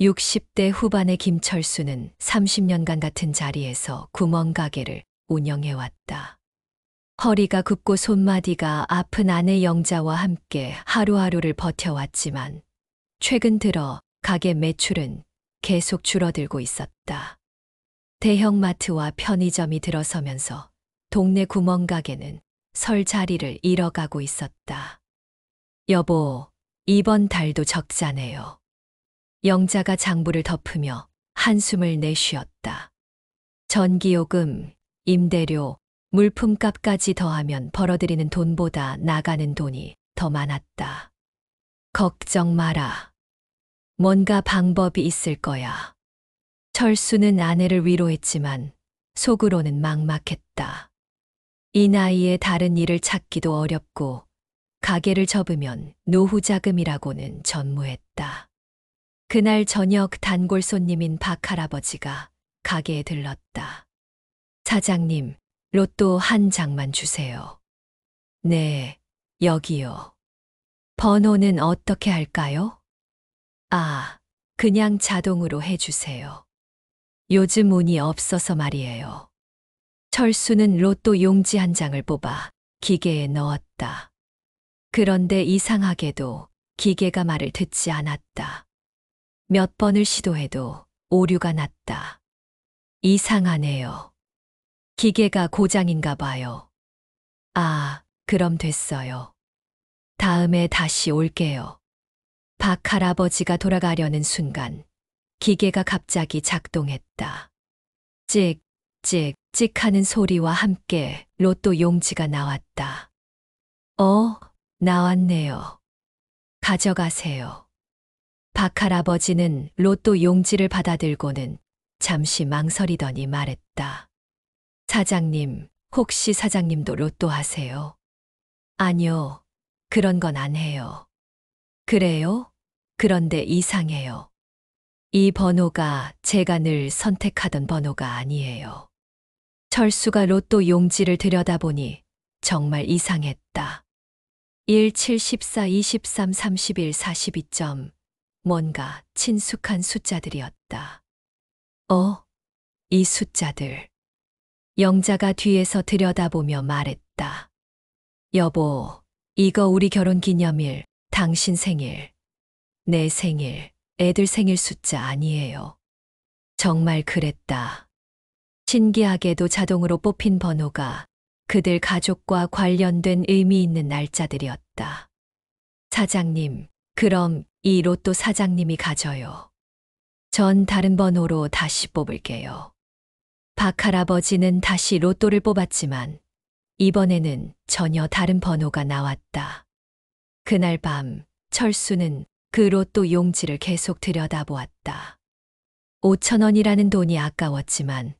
60대 후반의 김철수는 30년간 같은 자리에서 구멍가게를 운영해왔다. 허리가 굽고 손마디가 아픈 아내 영자와 함께 하루하루를 버텨왔지만 최근 들어 가게 매출은 계속 줄어들고 있었다. 대형마트와 편의점이 들어서면서 동네 구멍가게는 설 자리를 잃어가고 있었다. 여보, 이번 달도 적자네요. 영자가 장부를 덮으며 한숨을 내쉬었다. 전기요금, 임대료, 물품값까지 더하면 벌어들이는 돈보다 나가는 돈이 더 많았다. 걱정 마라. 뭔가 방법이 있을 거야. 철수는 아내를 위로했지만 속으로는 막막했다. 이 나이에 다른 일을 찾기도 어렵고 가게를 접으면 노후 자금이라고는 전무했다. 그날 저녁 단골 손님인 박 할아버지가 가게에 들렀다. 사장님, 로또 한 장만 주세요. 네, 여기요. 번호는 어떻게 할까요? 아, 그냥 자동으로 해주세요. 요즘 운이 없어서 말이에요. 철수는 로또 용지 한 장을 뽑아 기계에 넣었다. 그런데 이상하게도 기계가 말을 듣지 않았다. 몇 번을 시도해도 오류가 났다. 이상하네요. 기계가 고장인가 봐요. 아, 그럼 됐어요. 다음에 다시 올게요. 박 할아버지가 돌아가려는 순간 기계가 갑자기 작동했다. 찍, 찍, 찍 하는 소리와 함께 로또 용지가 나왔다. 나왔네요. 가져가세요. 박 할아버지는 로또 용지를 받아들고는 잠시 망설이더니 말했다. 사장님, 혹시 사장님도 로또 하세요? 아니요, 그런 건 안 해요. 그래요? 그런데 이상해요. 이 번호가 제가 늘 선택하던 번호가 아니에요. 철수가 로또 용지를 들여다보니 정말 이상했다. 1, 7, 14, 23, 31, 42점. 뭔가 친숙한 숫자들이었다. 이 숫자들. 영자가 뒤에서 들여다보며 말했다. 여보, 이거 우리 결혼 기념일, 당신 생일, 내 생일, 애들 생일 숫자 아니에요. 정말 그랬다. 신기하게도 자동으로 뽑힌 번호가 그들 가족과 관련된 의미 있는 날짜들이었다. 사장님, 그럼 이 로또 사장님이 가져요. 전 다른 번호로 다시 뽑을게요. 박 할아버지는 다시 로또를 뽑았지만 이번에는 전혀 다른 번호가 나왔다. 그날 밤 철수는 그 로또 용지를 계속 들여다보았다. 5,000원이라는 돈이 아까웠지만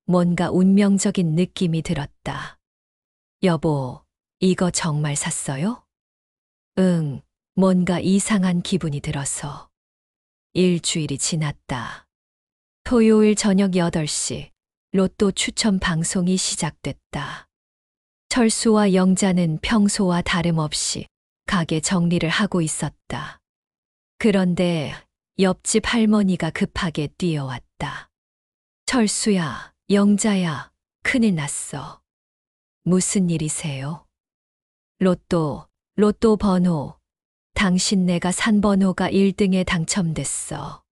뭔가 운명적인 느낌이 들었다. 여보, 이거 정말 샀어요? 응, 뭔가 이상한 기분이 들어서. 일주일이 지났다. 토요일 저녁 8시 로또 추첨 방송이 시작됐다. 철수와 영자는 평소와 다름없이 가게 정리를 하고 있었다. 그런데 옆집 할머니가 급하게 뛰어왔다. 철수야, 영자야, 큰일 났어. 무슨 일이세요? 로또 번호. 당신 내가 산 번호가 1등에 당첨됐어.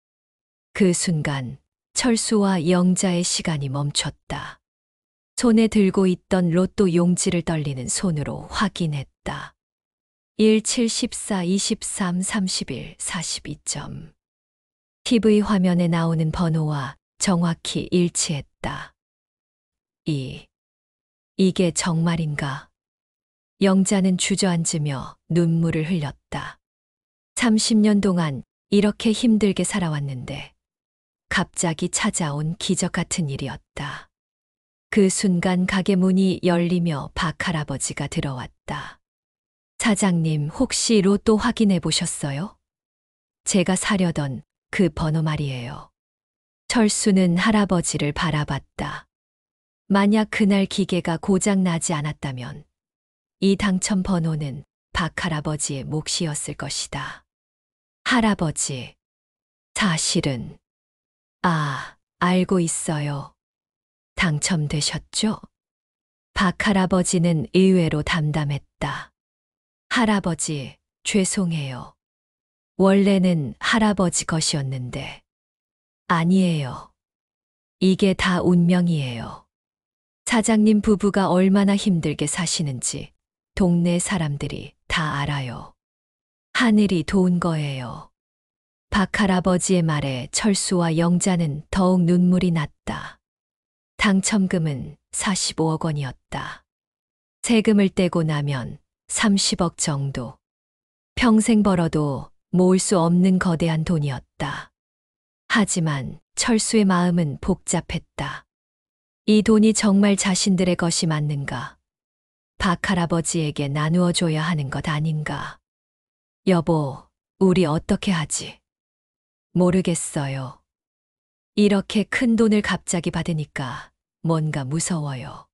그 순간 철수와 영자의 시간이 멈췄다. 손에 들고 있던 로또 용지를 떨리는 손으로 확인했다. 1, 7, 14, 23, 31, 42점. TV 화면에 나오는 번호와 정확히 일치했다. 이게 정말인가? 영자는 주저앉으며 눈물을 흘렸다. 30년 동안 이렇게 힘들게 살아왔는데 갑자기 찾아온 기적 같은 일이었다. 그 순간 가게 문이 열리며 박 할아버지가 들어왔다. 사장님, 혹시 로또 확인해 보셨어요? 제가 사려던 그 번호 말이에요. 철수는 할아버지를 바라봤다. 만약 그날 기계가 고장 나지 않았다면 이 당첨 번호는 박 할아버지의 몫이었을 것이다. 할아버지, 사실은, 알고 있어요. 당첨되셨죠? 박 할아버지는 의외로 담담했다. 할아버지, 죄송해요. 원래는 할아버지 것이었는데. 아니에요. 이게 다 운명이에요. 사장님 부부가 얼마나 힘들게 사시는지 동네 사람들이 다 알아요. 하늘이 도운 거예요. 박 할아버지의 말에 철수와 영자는 더욱 눈물이 났다. 당첨금은 45억 원이었다. 세금을 떼고 나면 30억 정도. 평생 벌어도 모을 수 없는 거대한 돈이었다. 하지만 철수의 마음은 복잡했다. 이 돈이 정말 자신들의 것이 맞는가? 박 할아버지에게 나누어 줘야 하는 것 아닌가? 여보, 우리 어떻게 하지? 모르겠어요. 이렇게 큰 돈을 갑자기 받으니까 뭔가 무서워요.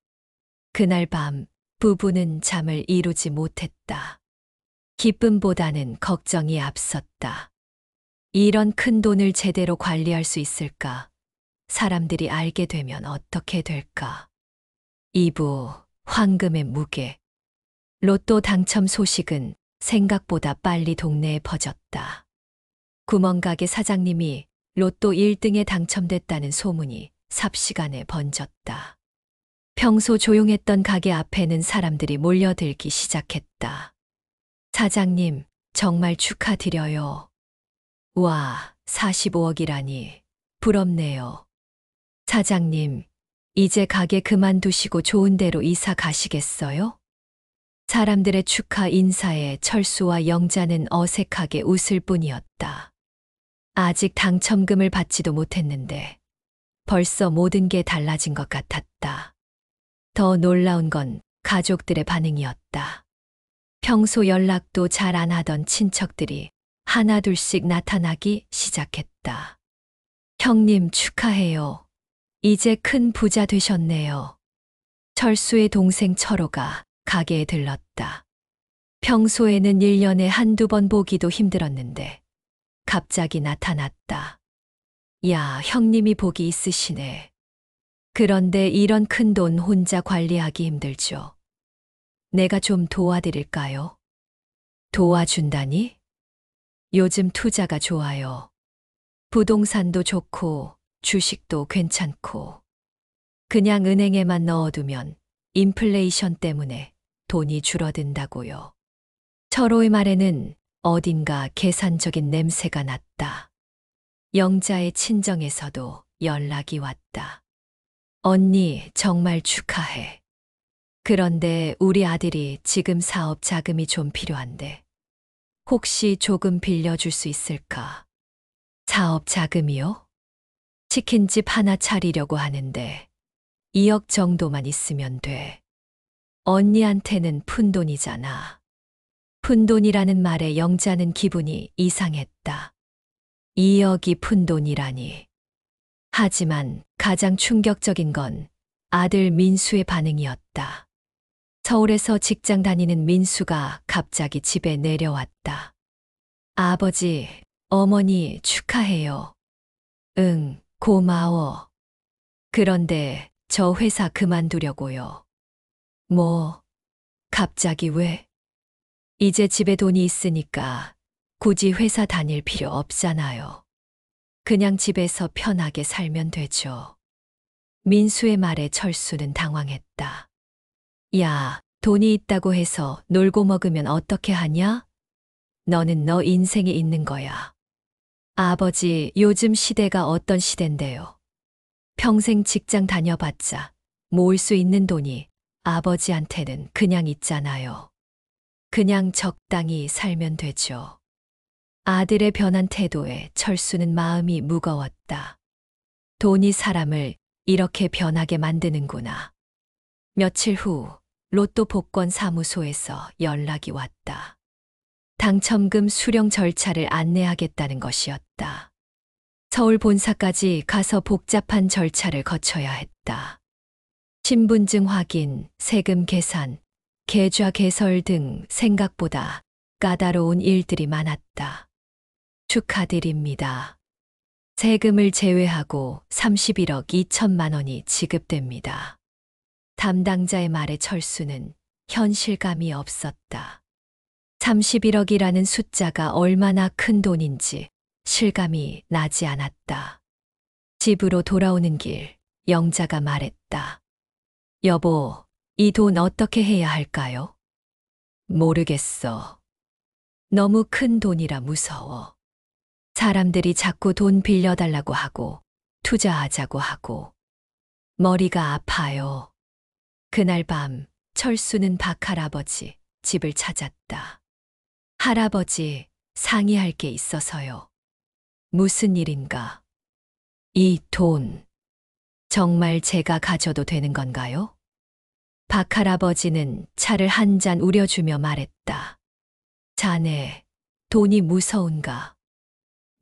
그날 밤 부부는 잠을 이루지 못했다. 기쁨보다는 걱정이 앞섰다. 이런 큰 돈을 제대로 관리할 수 있을까? 사람들이 알게 되면 어떻게 될까? 2부 황금의 무게. 로또 당첨 소식은 생각보다 빨리 동네에 퍼졌다. 구멍가게 사장님이 로또 1등에 당첨됐다는 소문이 삽시간에 번졌다. 평소 조용했던 가게 앞에는 사람들이 몰려들기 시작했다. 사장님, 정말 축하드려요. 와, 45억이라니. 부럽네요. 사장님, 이제 가게 그만두시고 좋은 데로 이사 가시겠어요? 사람들의 축하 인사에 철수와 영자는 어색하게 웃을 뿐이었다. 아직 당첨금을 받지도 못했는데 벌써 모든 게 달라진 것 같았다. 더 놀라운 건 가족들의 반응이었다. 평소 연락도 잘 안 하던 친척들이 하나둘씩 나타나기 시작했다. 형님 축하해요. 이제 큰 부자 되셨네요. 철수의 동생 철호가 가게에 들렀다. 평소에는 1년에 한두 번 보기도 힘들었는데 갑자기 나타났다. 야, 형님이 복이 있으시네. 그런데 이런 큰 돈 혼자 관리하기 힘들죠. 내가 좀 도와드릴까요? 도와준다니? 요즘 투자가 좋아요. 부동산도 좋고 주식도 괜찮고. 그냥 은행에만 넣어두면 인플레이션 때문에 돈이 줄어든다고요. 철호의 말에는 어딘가 계산적인 냄새가 났다. 영자의 친정에서도 연락이 왔다. 언니, 정말 축하해. 그런데 우리 아들이 지금 사업 자금이 좀 필요한데 혹시 조금 빌려줄 수 있을까? 사업 자금이요? 치킨집 하나 차리려고 하는데 2억 정도만 있으면 돼. 언니한테는 푼돈이잖아. 푼돈이라는 말에 영자는 기분이 이상했다. 2억이 푼돈이라니. 하지만 가장 충격적인 건 아들 민수의 반응이었다. 서울에서 직장 다니는 민수가 갑자기 집에 내려왔다. 아버지, 어머니 축하해요. 응, 고마워. 그런데 저 회사 그만두려고요. 뭐, 갑자기 왜? 이제 집에 돈이 있으니까 굳이 회사 다닐 필요 없잖아요. 그냥 집에서 편하게 살면 되죠. 민수의 말에 철수는 당황했다. 야, 돈이 있다고 해서 놀고 먹으면 어떻게 하냐? 너는 너 인생이 있는 거야. 아버지, 요즘 시대가 어떤 시대인데요? 평생 직장 다녀봤자 모을 수 있는 돈이 아버지한테는 그냥 있잖아요. 그냥 적당히 살면 되죠. 아들의 변한 태도에 철수는 마음이 무거웠다. 돈이 사람을 이렇게 변하게 만드는구나. 며칠 후 로또 복권 사무소에서 연락이 왔다. 당첨금 수령 절차를 안내하겠다는 것이었다. 서울 본사까지 가서 복잡한 절차를 거쳐야 했다. 신분증 확인, 세금 계산, 계좌 개설 등 생각보다 까다로운 일들이 많았다. 축하드립니다. 세금을 제외하고 31억 2천만 원이 지급됩니다. 담당자의 말에 철수는 현실감이 없었다. 31억이라는 숫자가 얼마나 큰 돈인지 실감이 나지 않았다. 집으로 돌아오는 길, 영자가 말했다. 여보, 이 돈 어떻게 해야 할까요? 모르겠어. 너무 큰 돈이라 무서워. 사람들이 자꾸 돈 빌려달라고 하고 투자하자고 하고 머리가 아파요. 그날 밤 철수는 박할아버지 집을 찾았다. 할아버지, 상의할 게 있어서요. 무슨 일인가? 이 돈, 정말 제가 가져도 되는 건가요? 박할아버지는 차를 한 잔 우려주며 말했다. 자네, 돈이 무서운가?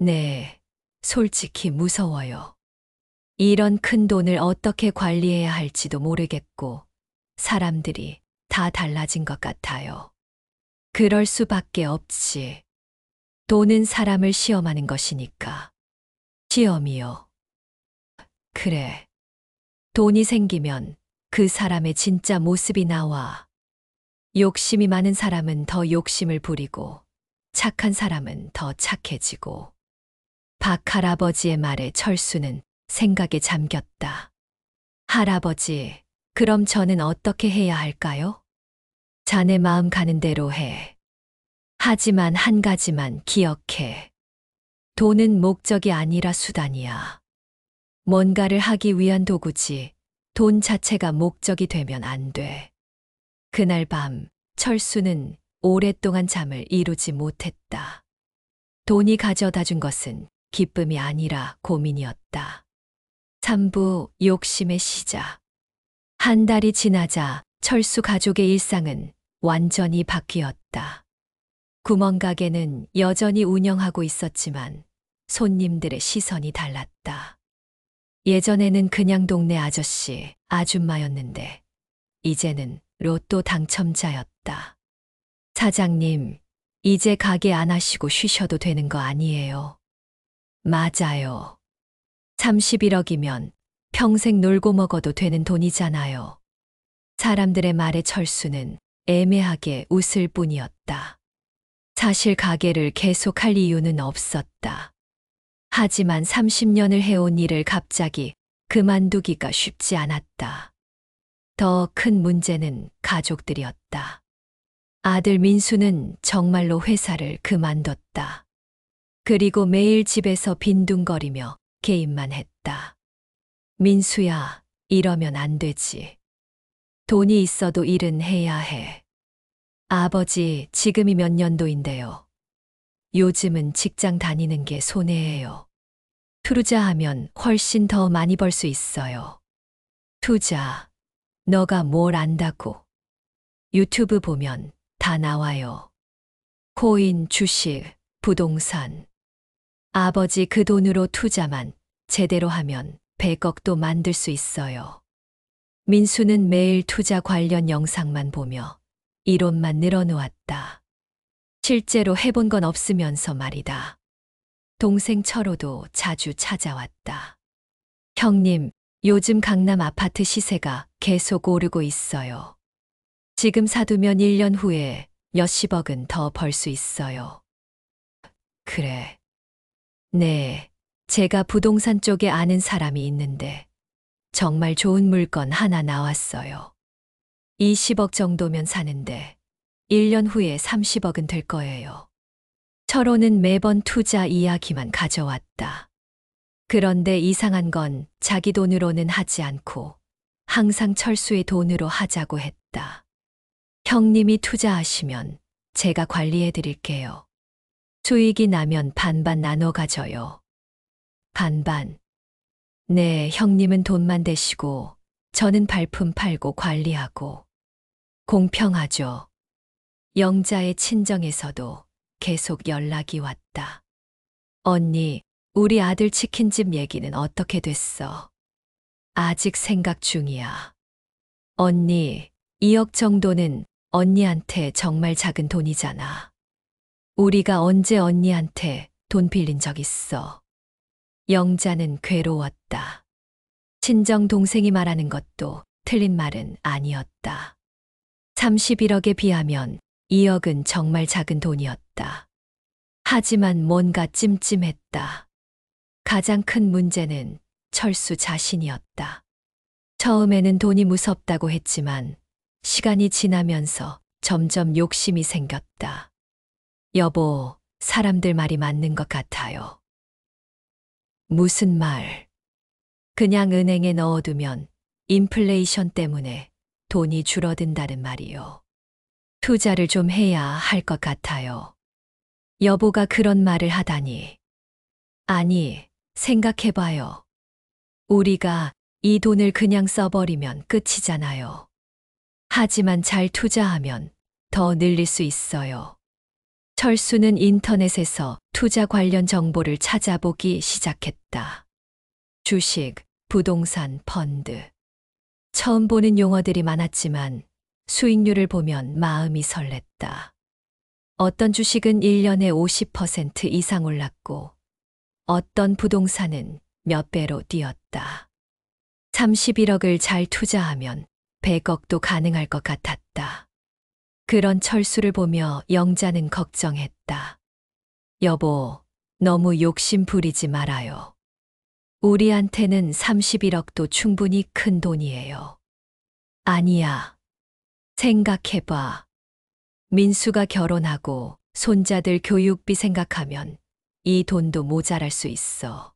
네, 솔직히 무서워요. 이런 큰 돈을 어떻게 관리해야 할지도 모르겠고, 사람들이 다 달라진 것 같아요. 그럴 수밖에 없지. 돈은 사람을 시험하는 것이니까. 시험이요. 그래. 돈이 생기면 그 사람의 진짜 모습이 나와. 욕심이 많은 사람은 더 욕심을 부리고, 착한 사람은 더 착해지고. 박할아버지의 말에 철수는 생각에 잠겼다. 할아버지, 그럼 저는 어떻게 해야 할까요? 자네 마음 가는 대로 해. 하지만 한 가지만 기억해. 돈은 목적이 아니라 수단이야. 뭔가를 하기 위한 도구지, 돈 자체가 목적이 되면 안 돼. 그날 밤, 철수는 오랫동안 잠을 이루지 못했다. 돈이 가져다 준 것은 기쁨이 아니라 고민이었다. 3부 욕심의 시작. 한 달이 지나자 철수 가족의 일상은 완전히 바뀌었다. 구멍가게는 여전히 운영하고 있었지만 손님들의 시선이 달랐다. 예전에는 그냥 동네 아저씨, 아줌마였는데 이제는 로또 당첨자였다. 사장님, 이제 가게 안 하시고 쉬셔도 되는 거 아니에요? 맞아요. 31억이면 평생 놀고 먹어도 되는 돈이잖아요. 사람들의 말에 철수는 애매하게 웃을 뿐이었다. 사실 가게를 계속할 이유는 없었다. 하지만 30년을 해온 일을 갑자기 그만두기가 쉽지 않았다. 더 큰 문제는 가족들이었다. 아들 민수는 정말로 회사를 그만뒀다. 그리고 매일 집에서 빈둥거리며 게임만 했다. 민수야, 이러면 안 되지. 돈이 있어도 일은 해야 해. 아버지, 지금이 몇 년도인데요. 요즘은 직장 다니는 게 손해예요. 투자하면 훨씬 더 많이 벌 수 있어요. 투자, 너가 뭘 안다고. 유튜브 보면 다 나와요. 코인, 주식, 부동산. 아버지 그 돈으로 투자만 제대로 하면 100억도 만들 수 있어요. 민수는 매일 투자 관련 영상만 보며 이론만 늘어놓았다. 실제로 해본 건 없으면서 말이다. 동생 철호도 자주 찾아왔다. 형님, 요즘 강남 아파트 시세가 계속 오르고 있어요. 지금 사두면 1년 후에 몇십억은 더 벌 수 있어요. 그래. 네, 제가 부동산 쪽에 아는 사람이 있는데 정말 좋은 물건 하나 나왔어요. 20억 정도면 사는데 1년 후에 30억은 될 거예요. 철호는 매번 투자 이야기만 가져왔다. 그런데 이상한 건 자기 돈으로는 하지 않고 항상 철수의 돈으로 하자고 했다. 형님이 투자하시면 제가 관리해 드릴게요. 수익이 나면 반반 나눠 가져요. 반반. 네, 형님은 돈만 대시고 저는 발품 팔고 관리하고. 공평하죠. 영자의 친정에서도 계속 연락이 왔다. 언니, 우리 아들 치킨집 얘기는 어떻게 됐어? 아직 생각 중이야. 언니, 2억 정도는 언니한테 정말 작은 돈이잖아. 우리가 언제 언니한테 돈 빌린 적 있어? 영자는 괴로웠다. 친정 동생이 말하는 것도 틀린 말은 아니었다. 31억에 비하면 2억은 정말 작은 돈이었다. 하지만 뭔가 찜찜했다. 가장 큰 문제는 철수 자신이었다. 처음에는 돈이 무섭다고 했지만 시간이 지나면서 점점 욕심이 생겼다. 여보, 사람들 말이 맞는 것 같아요. 무슨 말? 그냥 은행에 넣어두면 인플레이션 때문에 돈이 줄어든다는 말이요. 투자를 좀 해야 할 것 같아요. 여보가 그런 말을 하다니. 아니, 생각해봐요. 우리가 이 돈을 그냥 써버리면 끝이잖아요. 하지만 잘 투자하면 더 늘릴 수 있어요. 철수는 인터넷에서 투자 관련 정보를 찾아보기 시작했다. 주식, 부동산, 펀드. 처음 보는 용어들이 많았지만 수익률을 보면 마음이 설렜다. 어떤 주식은 1년에 50% 이상 올랐고 어떤 부동산은 몇 배로 뛰었다. 31억을 잘 투자하면 100억도 가능할 것 같았다. 그런 철수를 보며 영자는 걱정했다. 여보, 너무 욕심 부리지 말아요. 우리한테는 31억도 충분히 큰 돈이에요. 아니야. 생각해봐. 민수가 결혼하고 손자들 교육비 생각하면 이 돈도 모자랄 수 있어.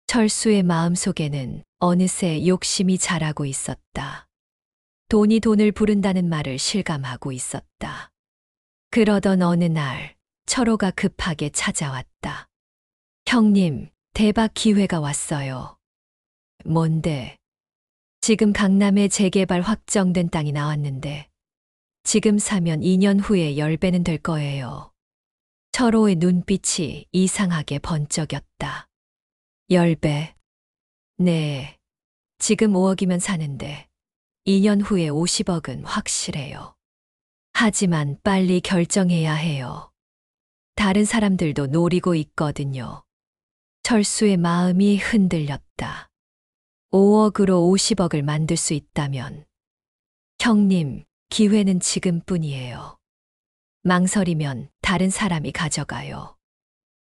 철수의 마음속에는 어느새 욕심이 자라고 있었다. 돈이 돈을 부른다는 말을 실감하고 있었다. 그러던 어느 날 철호가 급하게 찾아왔다. 형님, 대박 기회가 왔어요. 뭔데? 지금 강남에 재개발 확정된 땅이 나왔는데 지금 사면 2년 후에 10배는 될 거예요. 철호의 눈빛이 이상하게 번쩍였다. 10배? 네. 지금 5억이면 사는데 2년 후에 50억은 확실해요. 하지만 빨리 결정해야 해요. 다른 사람들도 노리고 있거든요. 철수의 마음이 흔들렸다. 5억으로 50억을 만들 수 있다면 형님, 기회는 지금뿐이에요. 망설이면 다른 사람이 가져가요.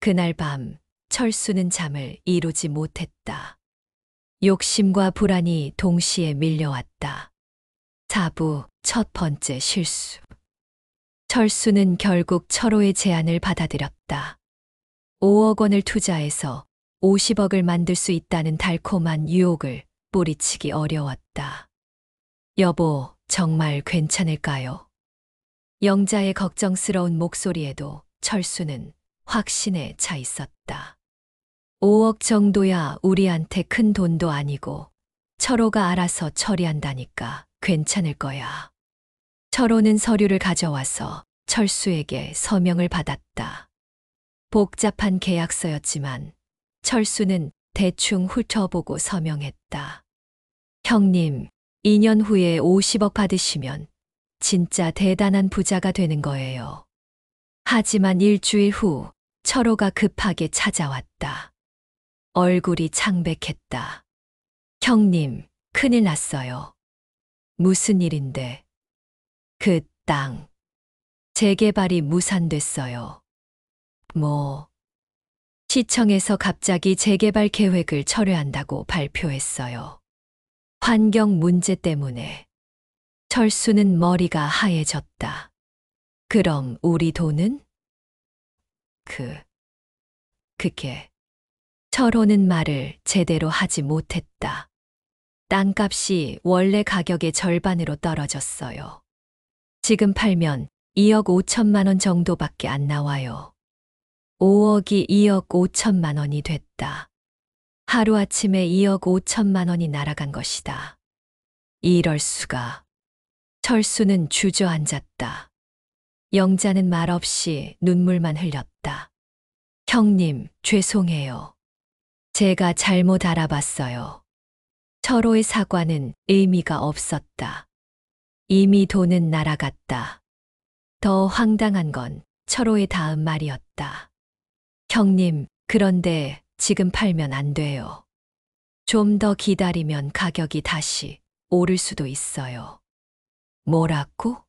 그날 밤 철수는 잠을 이루지 못했다. 욕심과 불안이 동시에 밀려왔다. 4부 첫 번째 실수. 철수는 결국 철호의 제안을 받아들였다. 5억 원을 투자해서 50억을 만들 수 있다는 달콤한 유혹을 뿌리치기 어려웠다. 여보, 정말 괜찮을까요? 영자의 걱정스러운 목소리에도 철수는 확신에 차 있었다. 5억 정도야 우리한테 큰 돈도 아니고 철호가 알아서 처리한다니까 괜찮을 거야. 철호는 서류를 가져와서 철수에게 서명을 받았다. 복잡한 계약서였지만 철수는 대충 훑어보고 서명했다. 형님, 2년 후에 50억 받으시면 진짜 대단한 부자가 되는 거예요. 하지만 일주일 후 철호가 급하게 찾아왔다. 얼굴이 창백했다. 형님, 큰일 났어요. 무슨 일인데? 그 땅. 재개발이 무산됐어요. 시청에서 갑자기 재개발 계획을 철회한다고 발표했어요. 환경 문제 때문에. 철수는 머리가 하얘졌다. 그럼 우리 돈은? 그게. 철호는 말을 제대로 하지 못했다. 땅값이 원래 가격의 절반으로 떨어졌어요. 지금 팔면 2억 5천만 원 정도밖에 안 나와요. 5억이 2억 5천만 원이 됐다. 하루아침에 2억 5천만 원이 날아간 것이다. 이럴 수가. 철수는 주저앉았다. 영자는 말없이 눈물만 흘렸다. 형님, 죄송해요. 제가 잘못 알아봤어요. 철호의 사과는 의미가 없었다. 이미 돈은 날아갔다. 더 황당한 건 철호의 다음 말이었다. 형님, 그런데 지금 팔면 안 돼요. 좀 더 기다리면 가격이 다시 오를 수도 있어요. 뭐라고?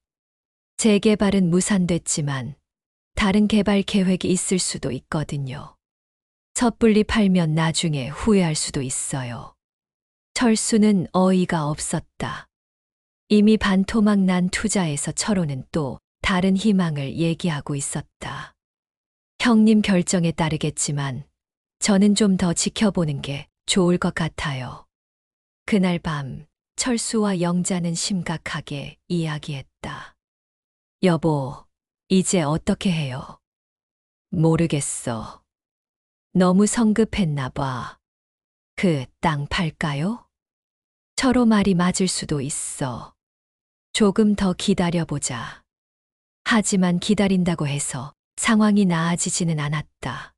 재개발은 무산됐지만 다른 개발 계획이 있을 수도 있거든요. 섣불리 팔면 나중에 후회할 수도 있어요. 철수는 어이가 없었다. 이미 반토막 난 투자에서 철호는 또 다른 희망을 얘기하고 있었다. 형님 결정에 따르겠지만 저는 좀 더 지켜보는 게 좋을 것 같아요. 그날 밤 철수와 영자는 심각하게 이야기했다. 여보, 이제 어떻게 해요? 모르겠어. 너무 성급했나 봐. 그 땅 팔까요? 철호 말이 맞을 수도 있어. 조금 더 기다려보자. 하지만 기다린다고 해서 상황이 나아지지는 않았다.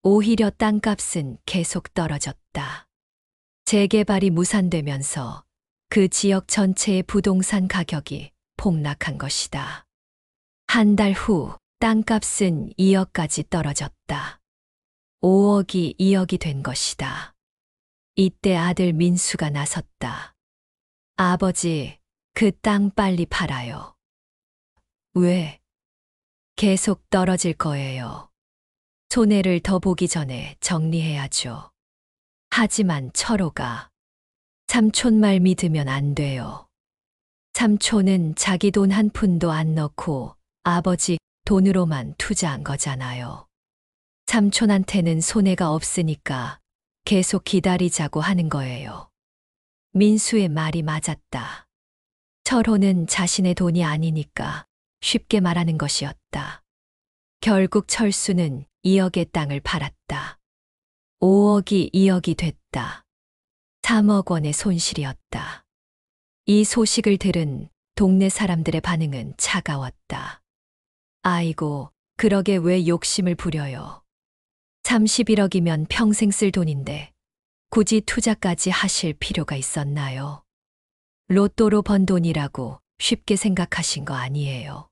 오히려 땅값은 계속 떨어졌다. 재개발이 무산되면서 그 지역 전체의 부동산 가격이 폭락한 것이다. 한 달 후 땅값은 2억까지 떨어졌다. 5억이 2억이 된 것이다. 이때 아들 민수가 나섰다. 아버지, 그 땅 빨리 팔아요. 왜? 계속 떨어질 거예요. 손해를 더 보기 전에 정리해야죠. 하지만 철호가 삼촌 말 믿으면 안 돼요. 삼촌은 자기 돈 한 푼도 안 넣고 아버지 돈으로만 투자한 거잖아요. 삼촌한테는 손해가 없으니까 계속 기다리자고 하는 거예요. 민수의 말이 맞았다. 철호는 자신의 돈이 아니니까 쉽게 말하는 것이었다. 결국 철수는 2억의 땅을 팔았다. 5억이 2억이 됐다. 3억 원의 손실이었다. 이 소식을 들은 동네 사람들의 반응은 차가웠다. 아이고, 그러게 왜 욕심을 부려요. 31억이면 평생 쓸 돈인데 굳이 투자까지 하실 필요가 있었나요? 로또로 번 돈이라고 쉽게 생각하신 거 아니에요.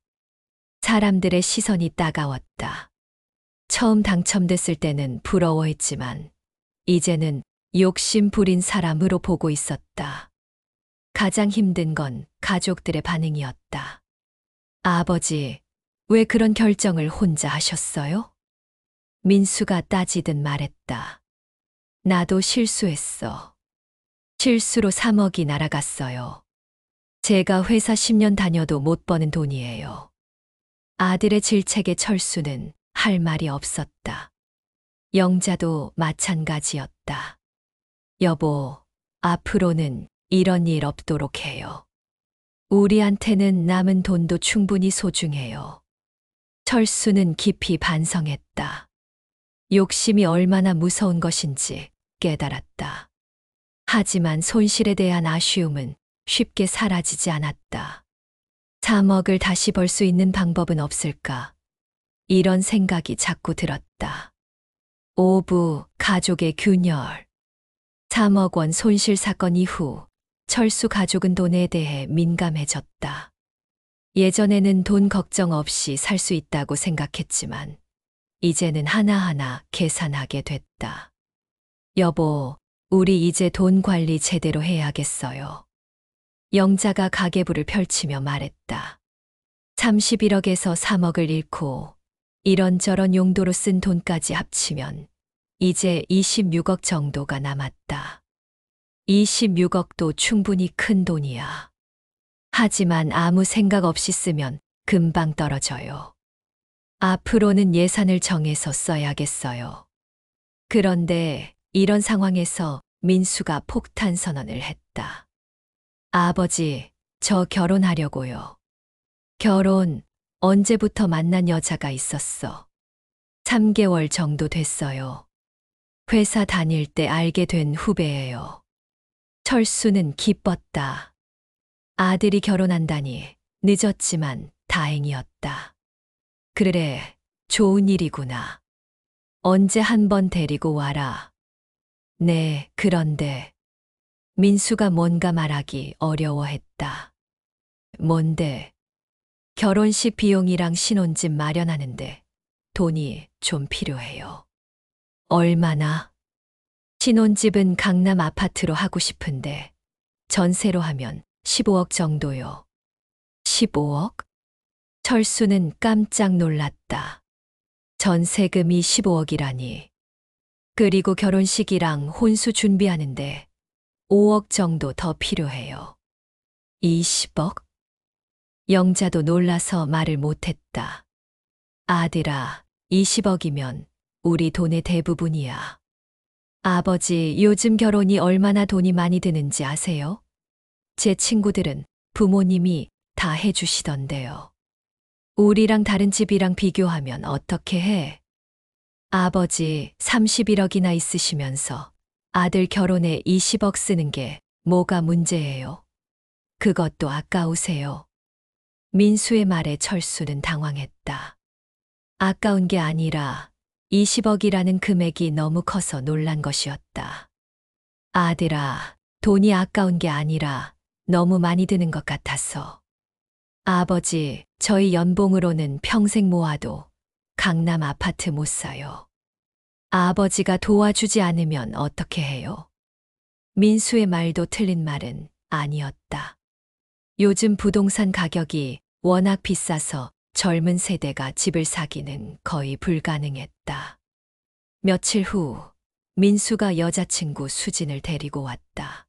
사람들의 시선이 따가웠다. 처음 당첨됐을 때는 부러워했지만 이제는 욕심 부린 사람으로 보고 있었다. 가장 힘든 건 가족들의 반응이었다. 아버지, 왜 그런 결정을 혼자 하셨어요? 민수가 따지듯 말했다. 나도 실수했어. 실수로 3억이 날아갔어요. 제가 회사 10년 다녀도 못 버는 돈이에요. 아들의 질책에 철수는 할 말이 없었다. 영자도 마찬가지였다. 여보, 앞으로는 이런 일 없도록 해요. 우리한테는 남은 돈도 충분히 소중해요. 철수는 깊이 반성했다. 욕심이 얼마나 무서운 것인지 깨달았다. 하지만 손실에 대한 아쉬움은 쉽게 사라지지 않았다. 3억을 다시 벌 수 있는 방법은 없을까? 이런 생각이 자꾸 들었다. 오부, 가족의 균열. 3억 원 손실 사건 이후 철수 가족은 돈에 대해 민감해졌다. 예전에는 돈 걱정 없이 살 수 있다고 생각했지만 이제는 하나하나 계산하게 됐다. 여보, 우리 이제 돈 관리 제대로 해야겠어요. 영자가 가계부를 펼치며 말했다. 31억에서 3억을 잃고 이런저런 용도로 쓴 돈까지 합치면 이제 26억 정도가 남았다. 26억도 충분히 큰 돈이야. 하지만 아무 생각 없이 쓰면 금방 떨어져요. 앞으로는 예산을 정해서 써야겠어요. 그런데 이런 상황에서 민수가 폭탄 선언을 했다. 아버지, 저 결혼하려고요. 결혼, 언제부터 만난 여자가 있었어? 3개월 정도 됐어요. 회사 다닐 때 알게 된 후배예요. 철수는 기뻤다. 아들이 결혼한다니 늦었지만 다행이었다. 그래, 좋은 일이구나. 언제 한번 데리고 와라. 네, 그런데 민수가 뭔가 말하기 어려워했다. 뭔데? 결혼식 비용이랑 신혼집 마련하는데 돈이 좀 필요해요. 얼마나? 신혼집은 강남 아파트로 하고 싶은데 전세로 하면 15억 정도요. 15억? 철수는 깜짝 놀랐다. 전세금이 15억이라니. 그리고 결혼식이랑 혼수 준비하는데 5억 정도 더 필요해요. 20억? 영자도 놀라서 말을 못했다. 아들아, 20억이면 우리 돈의 대부분이야. 아버지, 요즘 결혼이 얼마나 돈이 많이 드는지 아세요? 제 친구들은 부모님이 다 해주시던데요. 우리랑 다른 집이랑 비교하면 어떻게 해? 아버지 31억이나 있으시면서 아들 결혼에 20억 쓰는 게 뭐가 문제예요? 그것도 아까우세요. 민수의 말에 철수는 당황했다. 아까운 게 아니라 20억이라는 금액이 너무 커서 놀란 것이었다. 아들아, 돈이 아까운 게 아니라 너무 많이 드는 것 같아서. 아버지, 저희 연봉으로는 평생 모아도 강남 아파트 못 사요. 아버지가 도와주지 않으면 어떻게 해요? 민수의 말도 틀린 말은 아니었다. 요즘 부동산 가격이 워낙 비싸서 젊은 세대가 집을 사기는 거의 불가능했다. 며칠 후 민수가 여자친구 수진을 데리고 왔다.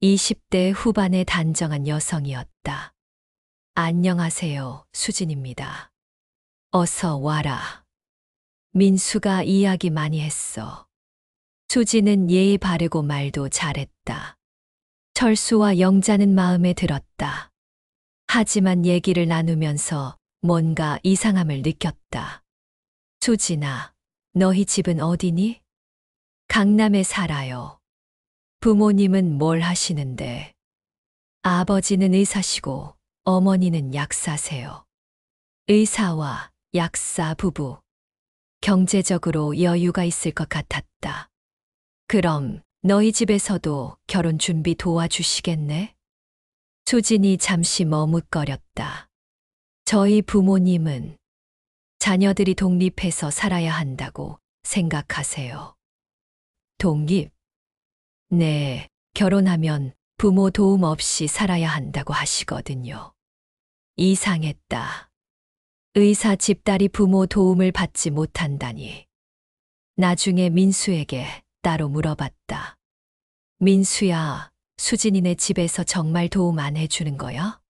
20대 후반의 단정한 여성이었다. 안녕하세요, 수진입니다. 어서 와라. 민수가 이야기 많이 했어. 수진은 예의 바르고 말도 잘했다. 철수와 영자는 마음에 들었다. 하지만 얘기를 나누면서 뭔가 이상함을 느꼈다. 수진아, 너희 집은 어디니? 강남에 살아요. 부모님은 뭘 하시는데? 아버지는 의사시고 어머니는 약사세요. 의사와 약사 부부. 경제적으로 여유가 있을 것 같았다. 그럼 너희 집에서도 결혼 준비 도와주시겠네? 수진이 잠시 머뭇거렸다. 저희 부모님은 자녀들이 독립해서 살아야 한다고 생각하세요. 독립? 네, 결혼하면 부모 도움 없이 살아야 한다고 하시거든요. 이상했다. 의사 집딸이 부모 도움을 받지 못한다니. 나중에 민수에게 따로 물어봤다. 민수야, 수진이네 집에서 정말 도움 안 해주는 거야?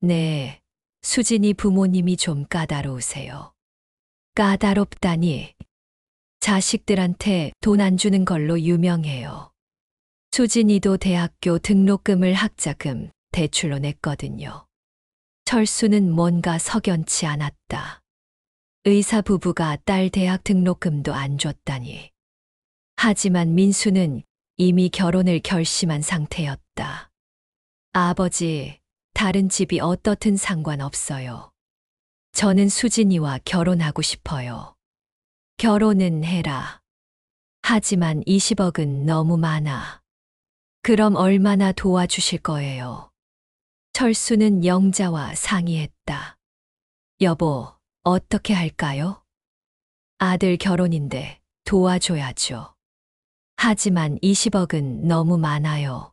네, 수진이 부모님이 좀 까다로우세요. 까다롭다니. 자식들한테 돈 안 주는 걸로 유명해요. 수진이도 대학교 등록금을 학자금 대출로 냈거든요. 철수는 뭔가 석연치 않았다. 의사 부부가 딸 대학 등록금도 안 줬다니. 하지만 민수는 이미 결혼을 결심한 상태였다. 아버지, 다른 집이 어떻든 상관없어요. 저는 수진이와 결혼하고 싶어요. 결혼은 해라. 하지만 20억은 너무 많아. 그럼 얼마나 도와주실 거예요? 철수는 영자와 상의했다. 여보, 어떻게 할까요? 아들 결혼인데 도와줘야죠. 하지만 20억은 너무 많아요.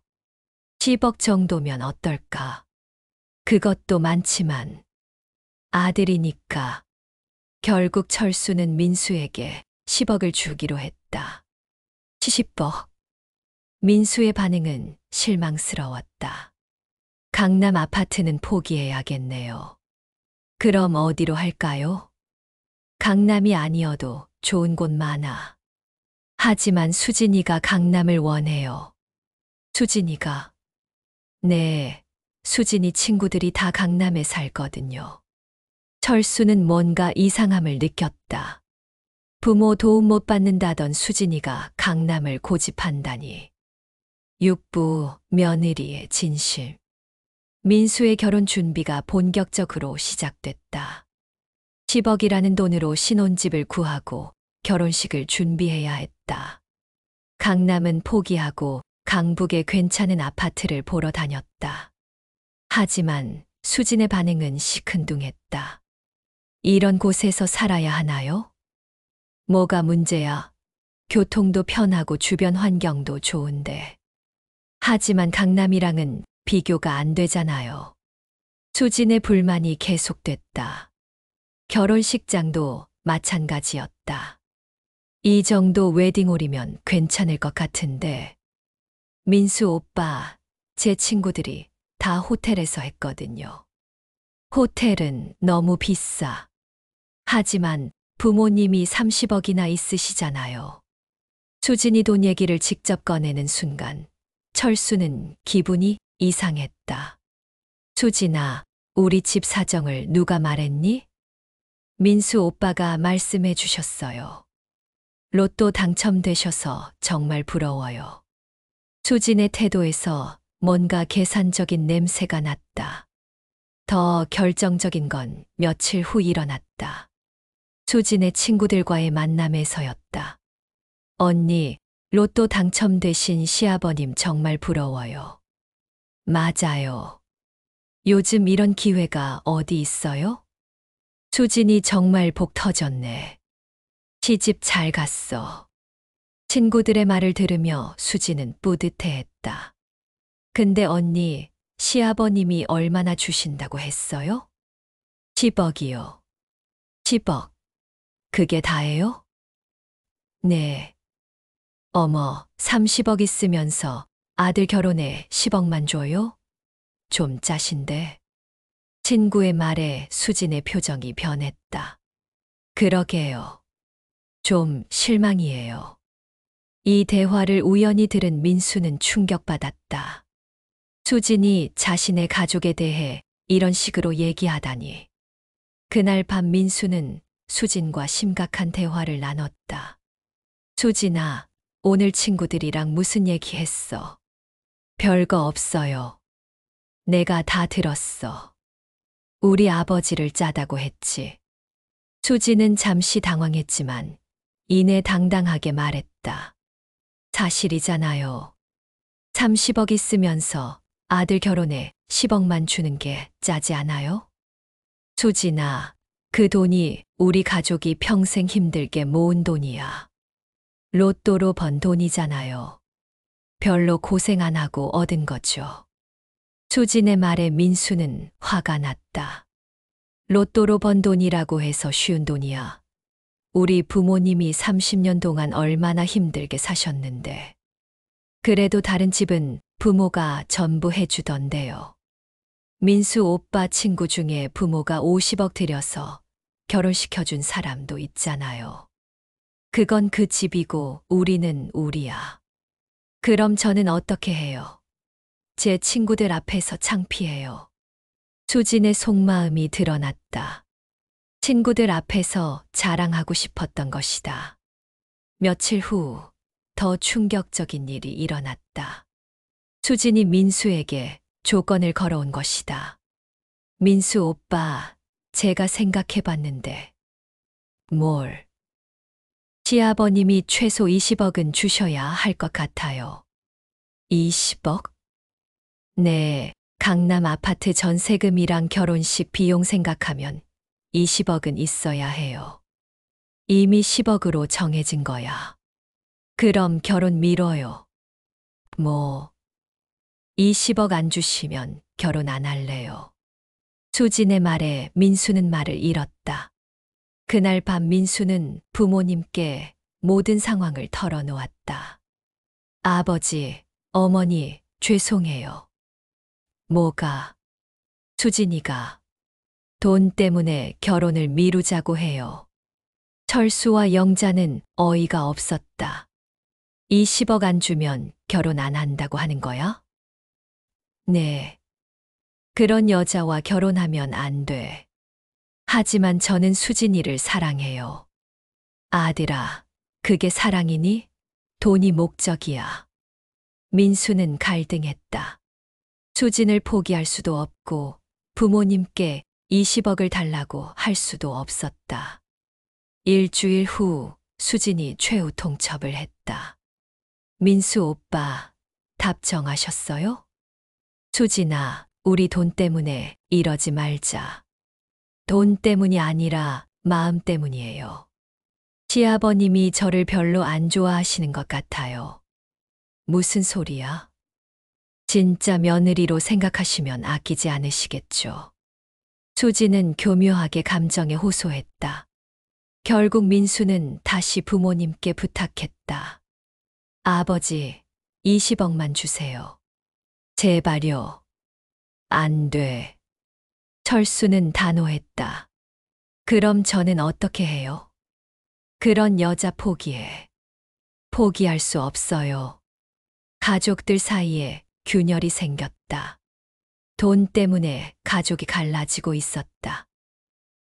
10억 정도면 어떨까? 그것도 많지만 아들이니까. 결국 철수는 민수에게 10억을 주기로 했다. 70억. 민수의 반응은 실망스러웠다. 강남 아파트는 포기해야겠네요. 그럼 어디로 할까요? 강남이 아니어도 좋은 곳 많아. 하지만 수진이가 강남을 원해요. 수진이가? 네, 수진이 친구들이 다 강남에 살거든요. 철수는 뭔가 이상함을 느꼈다. 부모 도움 못 받는다던 수진이가 강남을 고집한다니. 육부, 며느리의 진실. 민수의 결혼 준비가 본격적으로 시작됐다. 10억이라는 돈으로 신혼집을 구하고 결혼식을 준비해야 했다. 강남은 포기하고 강북의 괜찮은 아파트를 보러 다녔다. 하지만 수진의 반응은 시큰둥했다. 이런 곳에서 살아야 하나요? 뭐가 문제야? 교통도 편하고 주변 환경도 좋은데. 하지만 강남이랑은 비교가 안 되잖아요. 수진의 불만이 계속됐다. 결혼식장도 마찬가지였다. 이 정도 웨딩홀이면 괜찮을 것 같은데. 민수 오빠, 제 친구들이 다 호텔에서 했거든요. 호텔은 너무 비싸. 하지만 부모님이 30억이나 있으시잖아요. 수진이 돈 얘기를 직접 꺼내는 순간 철수는 기분이 이상했다. 수진아, 우리 집 사정을 누가 말했니? 민수 오빠가 말씀해 주셨어요. 로또 당첨되셔서 정말 부러워요. 수진의 태도에서 뭔가 계산적인 냄새가 났다. 더 결정적인 건 며칠 후 일어났다. 수진의 친구들과의 만남에서였다. 언니, 로또 당첨되신 시아버님 정말 부러워요. 맞아요. 요즘 이런 기회가 어디 있어요? 수진이 정말 복 터졌네. 시집 잘 갔어. 친구들의 말을 들으며 수진은 뿌듯해했다. 근데 언니, 시아버님이 얼마나 주신다고 했어요? 10억이요. 10억. 그게 다예요? 네. 어머, 30억 있으면서 아들 결혼에 10억만 줘요? 좀 짜신데. 친구의 말에 수진의 표정이 변했다. 그러게요. 좀 실망이에요. 이 대화를 우연히 들은 민수는 충격받았다. 수진이 자신의 가족에 대해 이런 식으로 얘기하다니. 그날 밤 민수는 수진과 심각한 대화를 나눴다. 수진아, 오늘 친구들이랑 무슨 얘기했어? 별거 없어요. 내가 다 들었어. 우리 아버지를 짜다고 했지. 수진은 잠시 당황했지만 이내 당당하게 말했다. 사실이잖아요. 30억 있으면서 아들 결혼에 10억만 주는 게 짜지 않아요? 수진아, 그 돈이 우리 가족이 평생 힘들게 모은 돈이야. 로또로 번 돈이잖아요. 별로 고생 안 하고 얻은 거죠. 수진의 말에 민수는 화가 났다. 로또로 번 돈이라고 해서 쉬운 돈이야. 우리 부모님이 30년 동안 얼마나 힘들게 사셨는데. 그래도 다른 집은 부모가 전부 해주던데요. 민수 오빠 친구 중에 부모가 50억 들여서 결혼시켜준 사람도 있잖아요. 그건 그 집이고 우리는 우리야. 그럼 저는 어떻게 해요? 제 친구들 앞에서 창피해요. 수진의 속마음이 드러났다. 친구들 앞에서 자랑하고 싶었던 것이다. 며칠 후 더 충격적인 일이 일어났다. 수진이 민수에게 조건을 걸어온 것이다. 민수 오빠, 제가 생각해 봤는데. 뭘? 시아버님이 최소 20억은 주셔야 할 것 같아요. 20억? 네, 강남 아파트 전세금이랑 결혼식 비용 생각하면 20억은 있어야 해요. 이미 10억으로 정해진 거야. 그럼 결혼 미뤄요. 20억 안 주시면 결혼 안 할래요. 수진의 말에 민수는 말을 잃었다. 그날 밤 민수는 부모님께 모든 상황을 털어놓았다. 아버지, 어머니, 죄송해요. 뭐가? 수진이가 돈 때문에 결혼을 미루자고 해요. 철수와 영자는 어이가 없었다. 20억 안 주면 결혼 안 한다고 하는 거야? 네. 그런 여자와 결혼하면 안 돼. 하지만 저는 수진이를 사랑해요. 아들아, 그게 사랑이니? 돈이 목적이야. 민수는 갈등했다. 수진을 포기할 수도 없고 부모님께 20억을 달라고 할 수도 없었다. 일주일 후 수진이 최후 통첩을 했다. 민수 오빠, 답 정하셨어요? 수진아, 우리 돈 때문에 이러지 말자. 돈 때문이 아니라 마음 때문이에요. 시아버님이 저를 별로 안 좋아하시는 것 같아요. 무슨 소리야? 진짜 며느리로 생각하시면 아끼지 않으시겠죠. 수지는 교묘하게 감정에 호소했다. 결국 민수는 다시 부모님께 부탁했다. 아버지, 20억만 주세요. 제발요. 안 돼. 철수는 단호했다. 그럼 저는 어떻게 해요? 그런 여자 포기해. 포기할 수 없어요. 가족들 사이에 균열이 생겼다. 돈 때문에 가족이 갈라지고 있었다.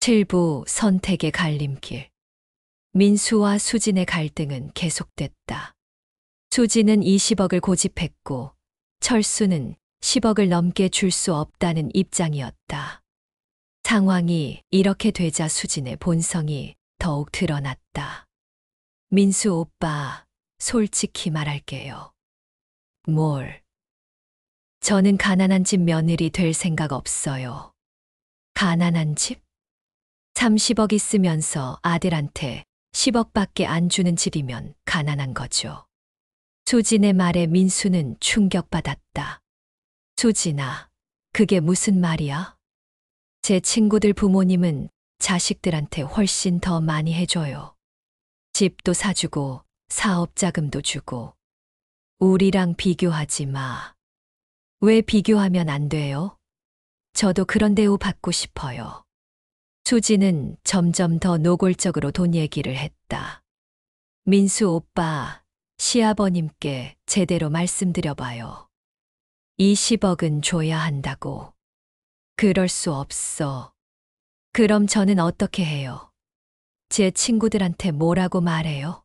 칠부 선택의 갈림길. 민수와 수진의 갈등은 계속됐다. 수진은 20억을 고집했고 철수는 10억을 넘게 줄 수 없다는 입장이었다. 상황이 이렇게 되자 수진의 본성이 더욱 드러났다. 민수 오빠, 솔직히 말할게요. 뭘? 저는 가난한 집 며느리 될 생각 없어요. 가난한 집? 30억 있으면서 아들한테 10억밖에 안 주는 집이면 가난한 거죠. 수진의 말에 민수는 충격받았다. 수진아, 그게 무슨 말이야? 제 친구들 부모님은 자식들한테 훨씬 더 많이 해줘요. 집도 사주고 사업 자금도 주고. 우리랑 비교하지 마. 왜 비교하면 안 돼요? 저도 그런 대우 받고 싶어요. 수지는 점점 더 노골적으로 돈 얘기를 했다. 민수 오빠, 시아버님께 제대로 말씀드려봐요. 20억은 줘야 한다고. 그럴 수 없어. 그럼 저는 어떻게 해요? 제 친구들한테 뭐라고 말해요?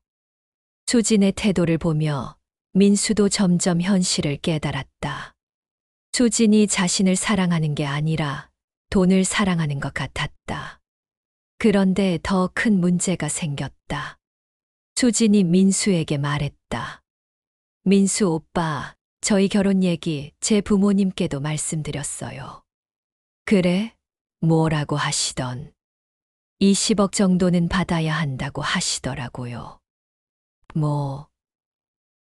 수진의 태도를 보며 민수도 점점 현실을 깨달았다. 수진이 자신을 사랑하는 게 아니라 돈을 사랑하는 것 같았다. 그런데 더 큰 문제가 생겼다. 수진이 민수에게 말했다. 민수 오빠, 저희 결혼 얘기 제 부모님께도 말씀드렸어요. 그래? 뭐라고 하시던? 20억 정도는 받아야 한다고 하시더라고요.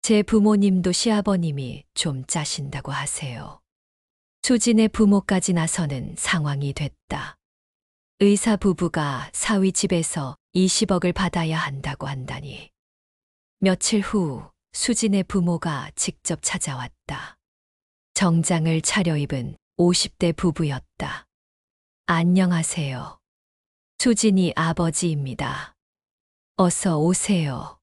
제 부모님도 시아버님이 좀 짜신다고 하세요. 수진의 부모까지 나서는 상황이 됐다. 의사 부부가 사위 집에서 20억을 받아야 한다고 한다니. 며칠 후 수진의 부모가 직접 찾아왔다. 정장을 차려입은 50대 부부였다. 안녕하세요. 수진이 아버지입니다. 어서 오세요.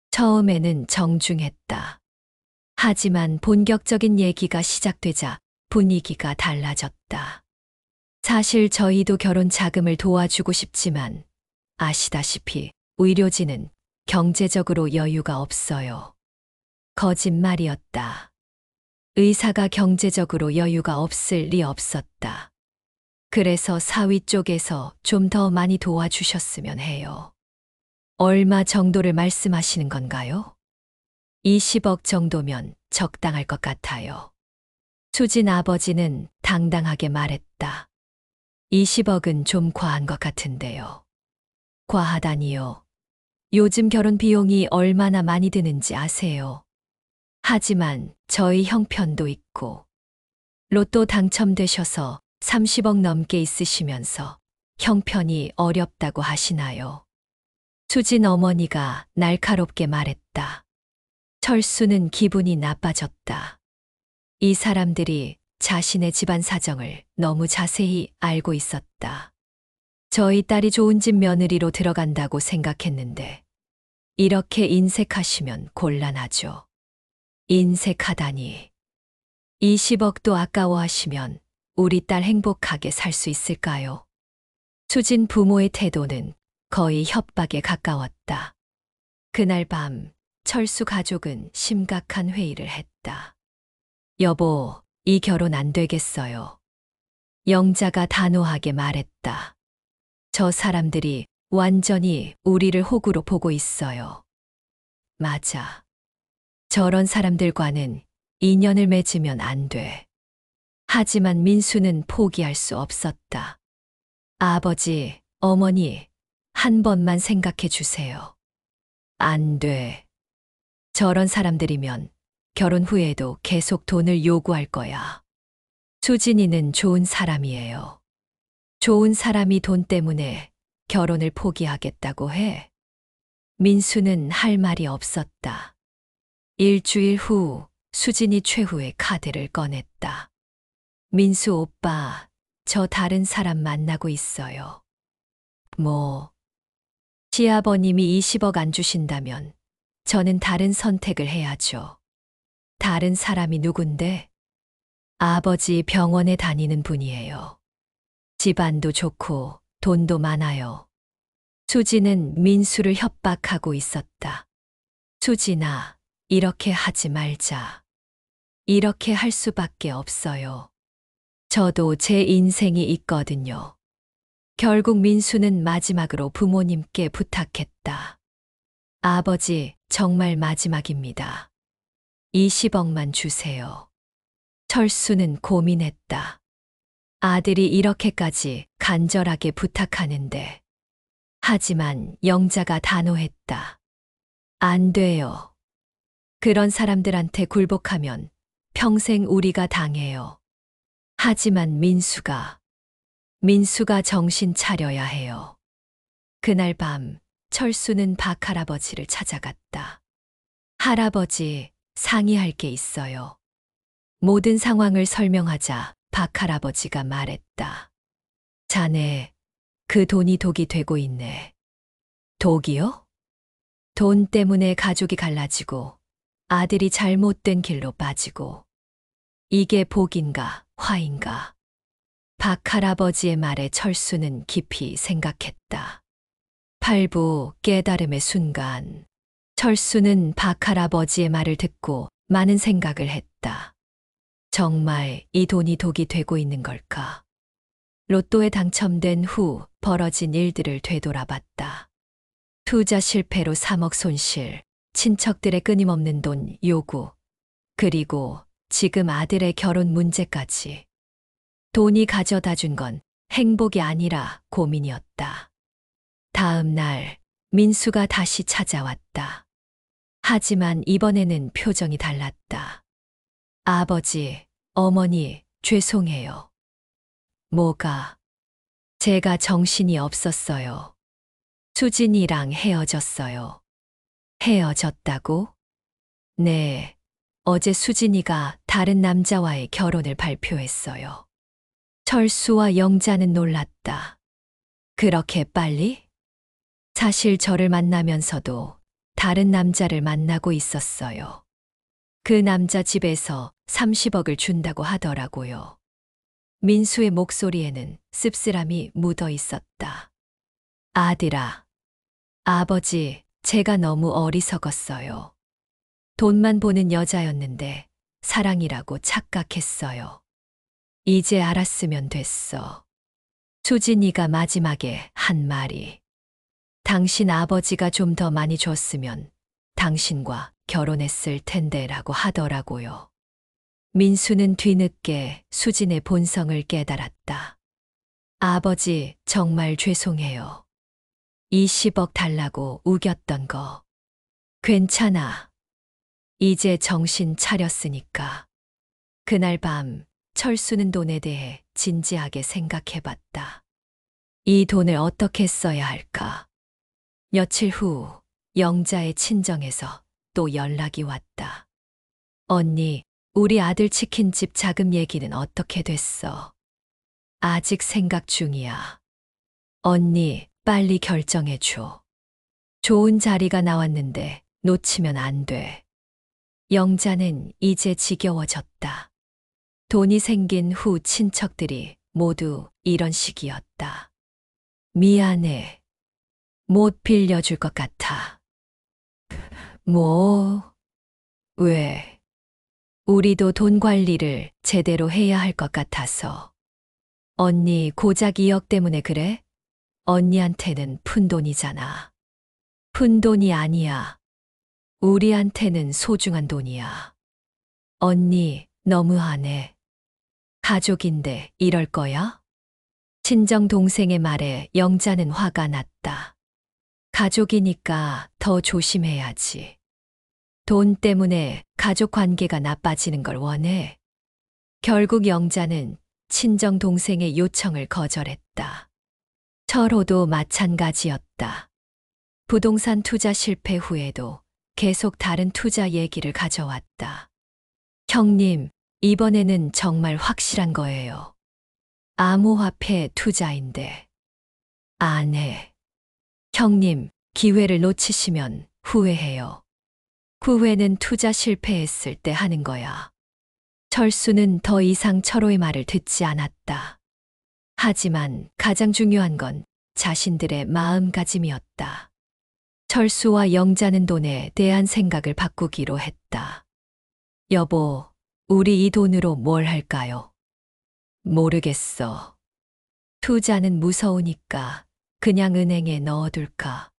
처음에는 정중했다. 하지만 본격적인 얘기가 시작되자 분위기가 달라졌다. 사실 저희도 결혼 자금을 도와주고 싶지만 아시다시피 의료진은 경제적으로 여유가 없어요. 거짓말이었다. 의사가 경제적으로 여유가 없을 리 없었다. 그래서 사위 쪽에서 좀 더 많이 도와주셨으면 해요. 얼마 정도를 말씀하시는 건가요? 20억 정도면 적당할 것 같아요. 수진 아버지는 당당하게 말했다. 20억은 좀 과한 것 같은데요. 과하다니요. 요즘 결혼 비용이 얼마나 많이 드는지 아세요? 하지만 저희 형편도 있고 로또 당첨되셔서 30억 넘게 있으시면서 형편이 어렵다고 하시나요? 수진 어머니가 날카롭게 말했다. 철수는 기분이 나빠졌다. 이 사람들이 자신의 집안 사정을 너무 자세히 알고 있었다. 저희 딸이 좋은 집 며느리로 들어간다고 생각했는데 이렇게 인색하시면 곤란하죠. 인색하다니. 20억도 아까워하시면 우리 딸 행복하게 살 수 있을까요? 수진 부모의 태도는 거의 협박에 가까웠다. 그날 밤 철수 가족은 심각한 회의를 했다. 여보, 이 결혼 안 되겠어요. 영자가 단호하게 말했다. 저 사람들이 완전히 우리를 호구로 보고 있어요. 맞아. 저런 사람들과는 인연을 맺으면 안 돼. 하지만 민수는 포기할 수 없었다. 아버지, 어머니, 한 번만 생각해 주세요. 안 돼. 저런 사람들이면 결혼 후에도 계속 돈을 요구할 거야. 수진이는 좋은 사람이에요. 좋은 사람이 돈 때문에 결혼을 포기하겠다고 해. 민수는 할 말이 없었다. 일주일 후 수진이 최후의 카드를 꺼냈다. 민수 오빠, 저 다른 사람 만나고 있어요. 뭐, 시아버님이 20억 안 주신다면 저는 다른 선택을 해야죠. 다른 사람이 누군데? 아버지 병원에 다니는 분이에요. 집안도 좋고 돈도 많아요. 수진은 민수를 협박하고 있었다. 수진아, 이렇게 하지 말자. 이렇게 할 수밖에 없어요. 저도 제 인생이 있거든요. 결국 민수는 마지막으로 부모님께 부탁했다. 아버지, 정말 마지막입니다. 20억만 주세요. 철수는 고민했다. 아들이 이렇게까지 간절하게 부탁하는데. 하지만 영자가 단호했다. 안 돼요. 그런 사람들한테 굴복하면 평생 우리가 당해요. 하지만 민수가 정신 차려야 해요. 그날 밤 철수는 박 할아버지를 찾아갔다. 할아버지, 상의할 게 있어요. 모든 상황을 설명하자 박 할아버지가 말했다. 자네, 그 돈이 독이 되고 있네. 독이요? 돈 때문에 가족이 갈라지고 아들이 잘못된 길로 빠지고 이게 복인가 화인가. 박 할아버지의 말에 철수는 깊이 생각했다. 팔부 깨달음의 순간 철수는 박 할아버지의 말을 듣고 많은 생각을 했다. 정말 이 돈이 독이 되고 있는 걸까? 로또에 당첨된 후 벌어진 일들을 되돌아봤다. 투자 실패로 3억 손실, 친척들의 끊임없는 돈 요구, 그리고 지금 아들의 결혼 문제까지. 돈이 가져다 준 건 행복이 아니라 고민이었다. 다음 날 민수가 다시 찾아왔다. 하지만 이번에는 표정이 달랐다. 아버지, 어머니, 죄송해요. 뭐가? 제가 정신이 없었어요. 수진이랑 헤어졌어요. 헤어졌다고? 네, 어제 수진이가 다른 남자와의 결혼을 발표했어요. 철수와 영자는 놀랐다. 그렇게 빨리? 사실 저를 만나면서도 다른 남자를 만나고 있었어요. 그 남자 집에서 30억을 준다고 하더라고요. 민수의 목소리에는 씁쓸함이 묻어 있었다. 아들아, 아버지, 제가 너무 어리석었어요. 돈만 보는 여자였는데 사랑이라고 착각했어요. 이제 알았으면 됐어. 수진이가 마지막에 한 말이. 당신 아버지가 좀 더 많이 줬으면 당신과 결혼했을 텐데라고 하더라고요. 민수는 뒤늦게 수진의 본성을 깨달았다. 아버지, 정말 죄송해요. 20억 달라고 우겼던 거. 괜찮아. 이제 정신 차렸으니까. 그날 밤 철수는 돈에 대해 진지하게 생각해봤다. 이 돈을 어떻게 써야 할까? 며칠 후 영자의 친정에서 또 연락이 왔다. 언니, 우리 아들 치킨집 자금 얘기는 어떻게 됐어? 아직 생각 중이야. 언니, 빨리 결정해줘. 좋은 자리가 나왔는데 놓치면 안 돼. 영자는 이제 지겨워졌다. 돈이 생긴 후 친척들이 모두 이런 식이었다. 미안해. 못 빌려줄 것 같아. 뭐? 왜? 우리도 돈 관리를 제대로 해야 할 것 같아서. 언니 고작 2억 때문에 그래? 언니한테는 푼돈이잖아. 푼돈이 아니야. 우리한테는 소중한 돈이야. 언니, 너무하네. 가족인데 이럴 거야? 친정 동생의 말에 영자는 화가 났다. 가족이니까 더 조심해야지. 돈 때문에 가족 관계가 나빠지는 걸 원해. 결국 영자는 친정 동생의 요청을 거절했다. 철호도 마찬가지였다. 부동산 투자 실패 후에도 계속 다른 투자 얘기를 가져왔다. 형님, 이번에는 정말 확실한 거예요. 암호화폐 투자인데. 안 해. 형님, 기회를 놓치시면 후회해요. 후회는 투자 실패했을 때 하는 거야. 철수는 더 이상 철호의 말을 듣지 않았다. 하지만 가장 중요한 건 자신들의 마음가짐이었다. 철수와 영자는 돈에 대한 생각을 바꾸기로 했다. 여보, 우리 이 돈으로 뭘 할까요? 모르겠어. 투자는 무서우니까 그냥 은행에 넣어둘까.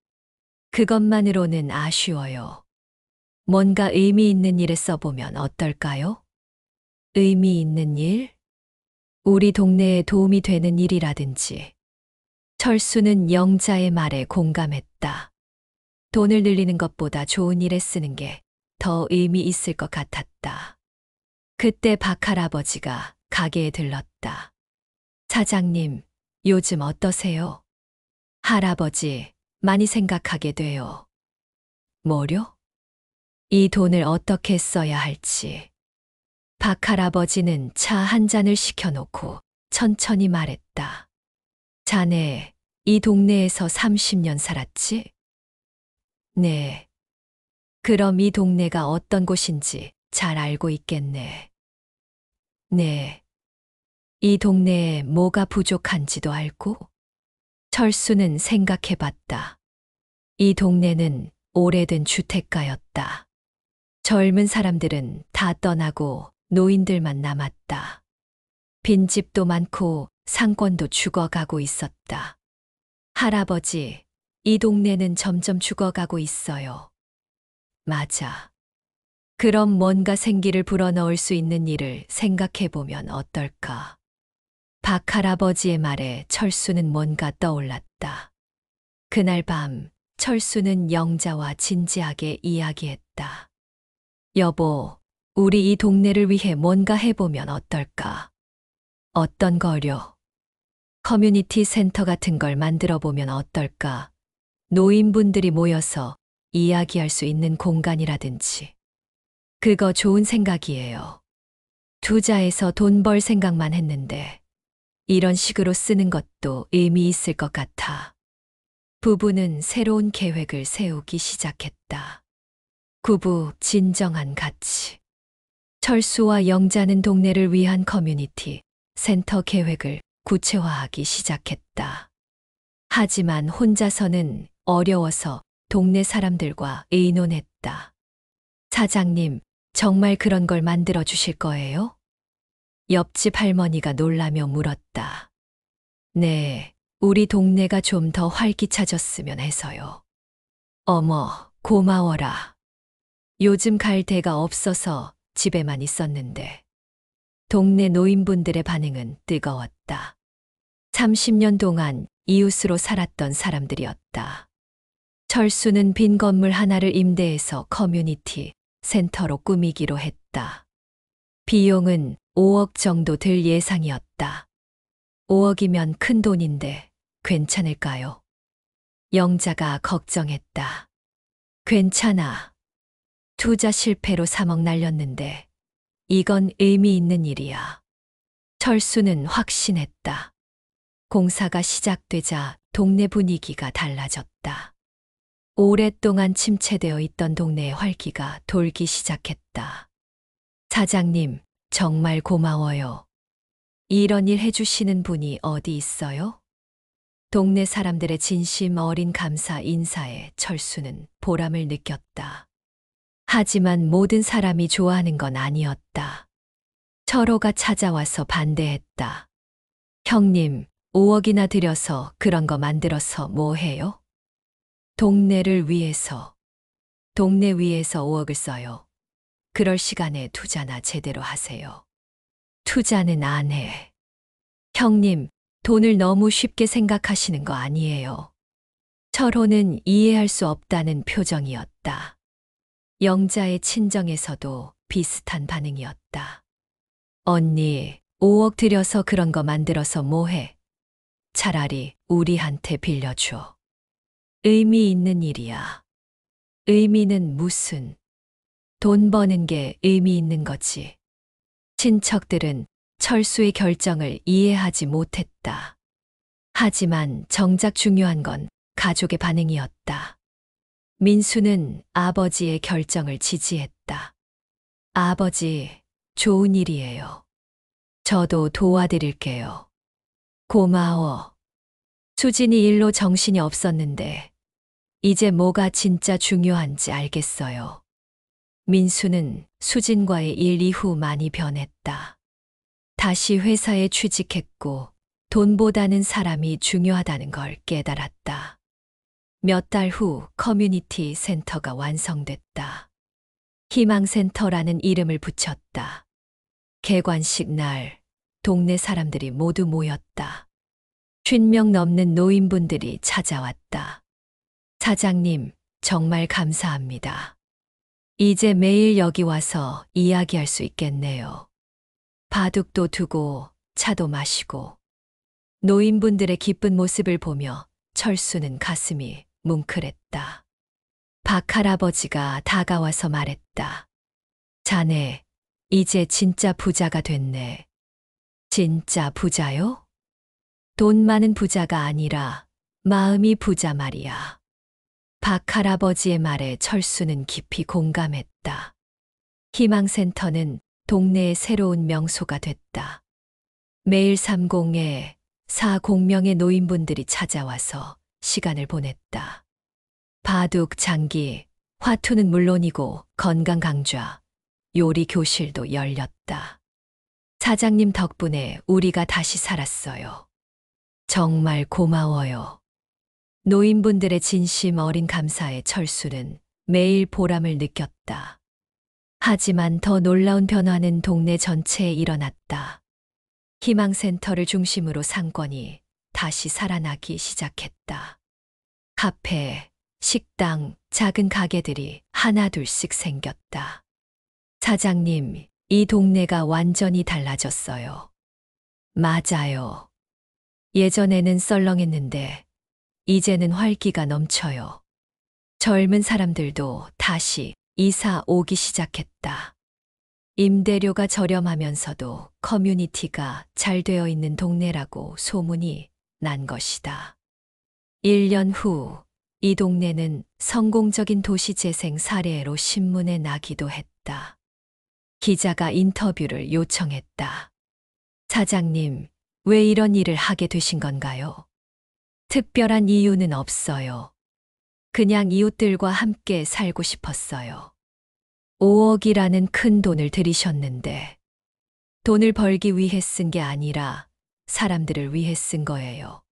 그것만으로는 아쉬워요. 뭔가 의미 있는 일에 써보면 어떨까요? 의미 있는 일? 우리 동네에 도움이 되는 일이라든지. 철수는 영자의 말에 공감했다. 돈을 늘리는 것보다 좋은 일에 쓰는 게 더 의미 있을 것 같았다. 그때 박 할아버지가 가게에 들렀다. 사장님, 요즘 어떠세요? 할아버지, 많이 생각하게 돼요. 뭐요? 이 돈을 어떻게 써야 할지. 박 할아버지는 차 한 잔을 시켜놓고 천천히 말했다. 자네, 이 동네에서 30년 살았지? 네. 그럼 이 동네가 어떤 곳인지 잘 알고 있겠네. 네. 이 동네에 뭐가 부족한지도 알고? 철수는 생각해 봤다. 이 동네는 오래된 주택가였다. 젊은 사람들은 다 떠나고 노인들만 남았다. 빈집도 많고 상권도 죽어가고 있었다. 할아버지, 이 동네는 점점 죽어가고 있어요. 맞아. 그럼 뭔가 생기를 불어넣을 수 있는 일을 생각해 보면 어떨까? 박 할아버지의 말에 철수는 뭔가 떠올랐다. 그날 밤, 철수는 영자와 진지하게 이야기했다. 여보, 우리 이 동네를 위해 뭔가 해보면 어떨까? 어떤 거려? 커뮤니티 센터 같은 걸 만들어 보면 어떨까? 노인분들이 모여서 이야기할 수 있는 공간이라든지. 그거 좋은 생각이에요. 투자해서 돈 벌 생각만 했는데 이런 식으로 쓰는 것도 의미 있을 것 같아. 부부는 새로운 계획을 세우기 시작했다. 구부 진정한 가치. 철수와 영자는 동네를 위한 커뮤니티 센터 계획을 구체화하기 시작했다. 하지만 혼자서는 어려워서 동네 사람들과 의논했다. 사장님, 정말 그런 걸 만들어 주실 거예요? 옆집 할머니가 놀라며 물었다. 네, 우리 동네가 좀 더 활기차졌으면 해서요. 어머, 고마워라. 요즘 갈 데가 없어서 집에만 있었는데. 동네 노인분들의 반응은 뜨거웠다. 30년 동안 이웃으로 살았던 사람들이었다. 철수는 빈 건물 하나를 임대해서 커뮤니티 센터로 꾸미기로 했다. 비용은 5억 정도 들 예상이었다. 5억이면 큰 돈인데 괜찮을까요? 영자가 걱정했다. 괜찮아. 투자 실패로 3억 날렸는데 이건 의미 있는 일이야. 철수는 확신했다. 공사가 시작되자 동네 분위기가 달라졌다. 오랫동안 침체되어 있던 동네의 활기가 돌기 시작했다. 사장님, 정말 고마워요. 이런 일 해주시는 분이 어디 있어요? 동네 사람들의 진심 어린 감사 인사에 철수는 보람을 느꼈다. 하지만 모든 사람이 좋아하는 건 아니었다. 철호가 찾아와서 반대했다. 형님, 5억이나 들여서 그런 거 만들어서 뭐 해요? 동네를 위해서. 동네 위해서 5억을 써요. 그럴 시간에 투자나 제대로 하세요. 투자는 안 해. 형님, 돈을 너무 쉽게 생각하시는 거 아니에요. 철호는 이해할 수 없다는 표정이었다. 영자의 친정에서도 비슷한 반응이었다. 언니, 5억 들여서 그런 거 만들어서 뭐해? 차라리 우리한테 빌려줘. 의미 있는 일이야. 의미는 무슨? 돈 버는 게 의미 있는 거지. 친척들은 철수의 결정을 이해하지 못했다. 하지만 정작 중요한 건 가족의 반응이었다. 민수는 아버지의 결정을 지지했다. 아버지, 좋은 일이에요. 저도 도와드릴게요. 고마워. 수진이 일로 정신이 없었는데 이제 뭐가 진짜 중요한지 알겠어요. 민수는 수진과의 일 이후 많이 변했다. 다시 회사에 취직했고 돈보다는 사람이 중요하다는 걸 깨달았다. 몇 달 후 커뮤니티 센터가 완성됐다. 희망센터라는 이름을 붙였다. 개관식 날 동네 사람들이 모두 모였다. 50명 넘는 노인분들이 찾아왔다. 사장님, 정말 감사합니다. 이제 매일 여기 와서 이야기할 수 있겠네요. 바둑도 두고 차도 마시고. 노인분들의 기쁜 모습을 보며 철수는 가슴이 뭉클했다. 박할아버지가 다가와서 말했다. 자네, 이제 진짜 부자가 됐네. 진짜 부자요? 돈 많은 부자가 아니라 마음이 부자 말이야. 박할아버지의 말에 철수는 깊이 공감했다. 희망센터는 동네의 새로운 명소가 됐다. 매일 30에 40명의 노인분들이 찾아와서 시간을 보냈다. 바둑, 장기, 화투는 물론이고 건강 강좌, 요리 교실도 열렸다. 사장님 덕분에 우리가 다시 살았어요. 정말 고마워요. 노인분들의 진심 어린 감사에 철수는 매일 보람을 느꼈다. 하지만 더 놀라운 변화는 동네 전체에 일어났다. 희망센터를 중심으로 상권이 다시 살아나기 시작했다. 카페, 식당, 작은 가게들이 하나둘씩 생겼다. 사장님, 이 동네가 완전히 달라졌어요. 맞아요. 예전에는 썰렁했는데 이제는 활기가 넘쳐요. 젊은 사람들도 다시 이사 오기 시작했다. 임대료가 저렴하면서도 커뮤니티가 잘 되어 있는 동네라고 소문이 난 것이다. 1년 후, 이 동네는 성공적인 도시재생 사례로 신문에 나기도 했다. 기자가 인터뷰를 요청했다. 사장님, 왜 이런 일을 하게 되신 건가요? 특별한 이유는 없어요. 그냥 이웃들과 함께 살고 싶었어요. 5억이라는 큰 돈을 들이셨는데 돈을 벌기 위해 쓴 게 아니라 사람들을 위해 쓴 거예요.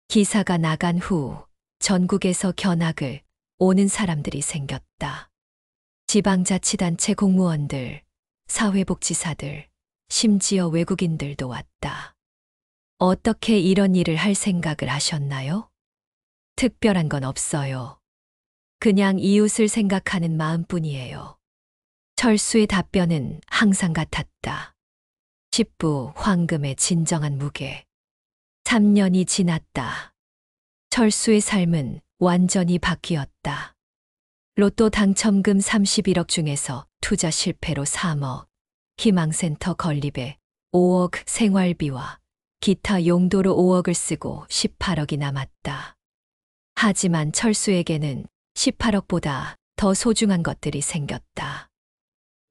기사가 나간 후 전국에서 견학을 오는 사람들이 생겼다. 지방자치단체 공무원들, 사회복지사들, 심지어 외국인들도 왔다. 어떻게 이런 일을 할 생각을 하셨나요? 특별한 건 없어요. 그냥 이웃을 생각하는 마음뿐이에요. 철수의 답변은 항상 같았다. 10부 황금의 진정한 무게. 3년이 지났다. 철수의 삶은 완전히 바뀌었다. 로또 당첨금 31억 중에서 투자 실패로 3억, 희망센터 건립에 5억 생활비와 기타 용도로 5억을 쓰고 18억이 남았다. 하지만 철수에게는 18억보다 더 소중한 것들이 생겼다.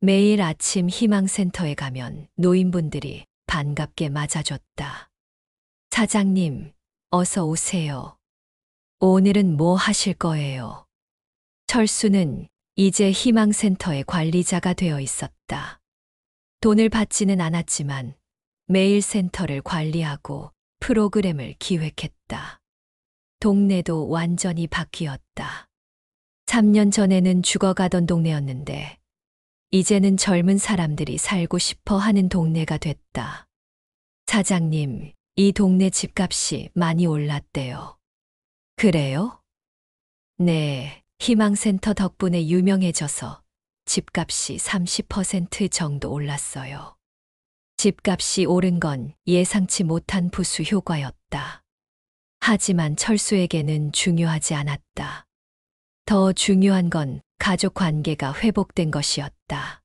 매일 아침 희망센터에 가면 노인분들이 반갑게 맞아줬다. 사장님, 어서 오세요. 오늘은 뭐 하실 거예요? 철수는 이제 희망센터의 관리자가 되어 있었다. 돈을 받지는 않았지만 매일 센터를 관리하고 프로그램을 기획했다. 동네도 완전히 바뀌었다. 3년 전에는 죽어가던 동네였는데 이제는 젊은 사람들이 살고 싶어 하는 동네가 됐다. 사장님, 이 동네 집값이 많이 올랐대요. 그래요? 네, 희망센터 덕분에 유명해져서 집값이 30% 정도 올랐어요. 집값이 오른 건 예상치 못한 부수 효과였다. 하지만 철수에게는 중요하지 않았다. 더 중요한 건 가족 관계가 회복된 것이었다.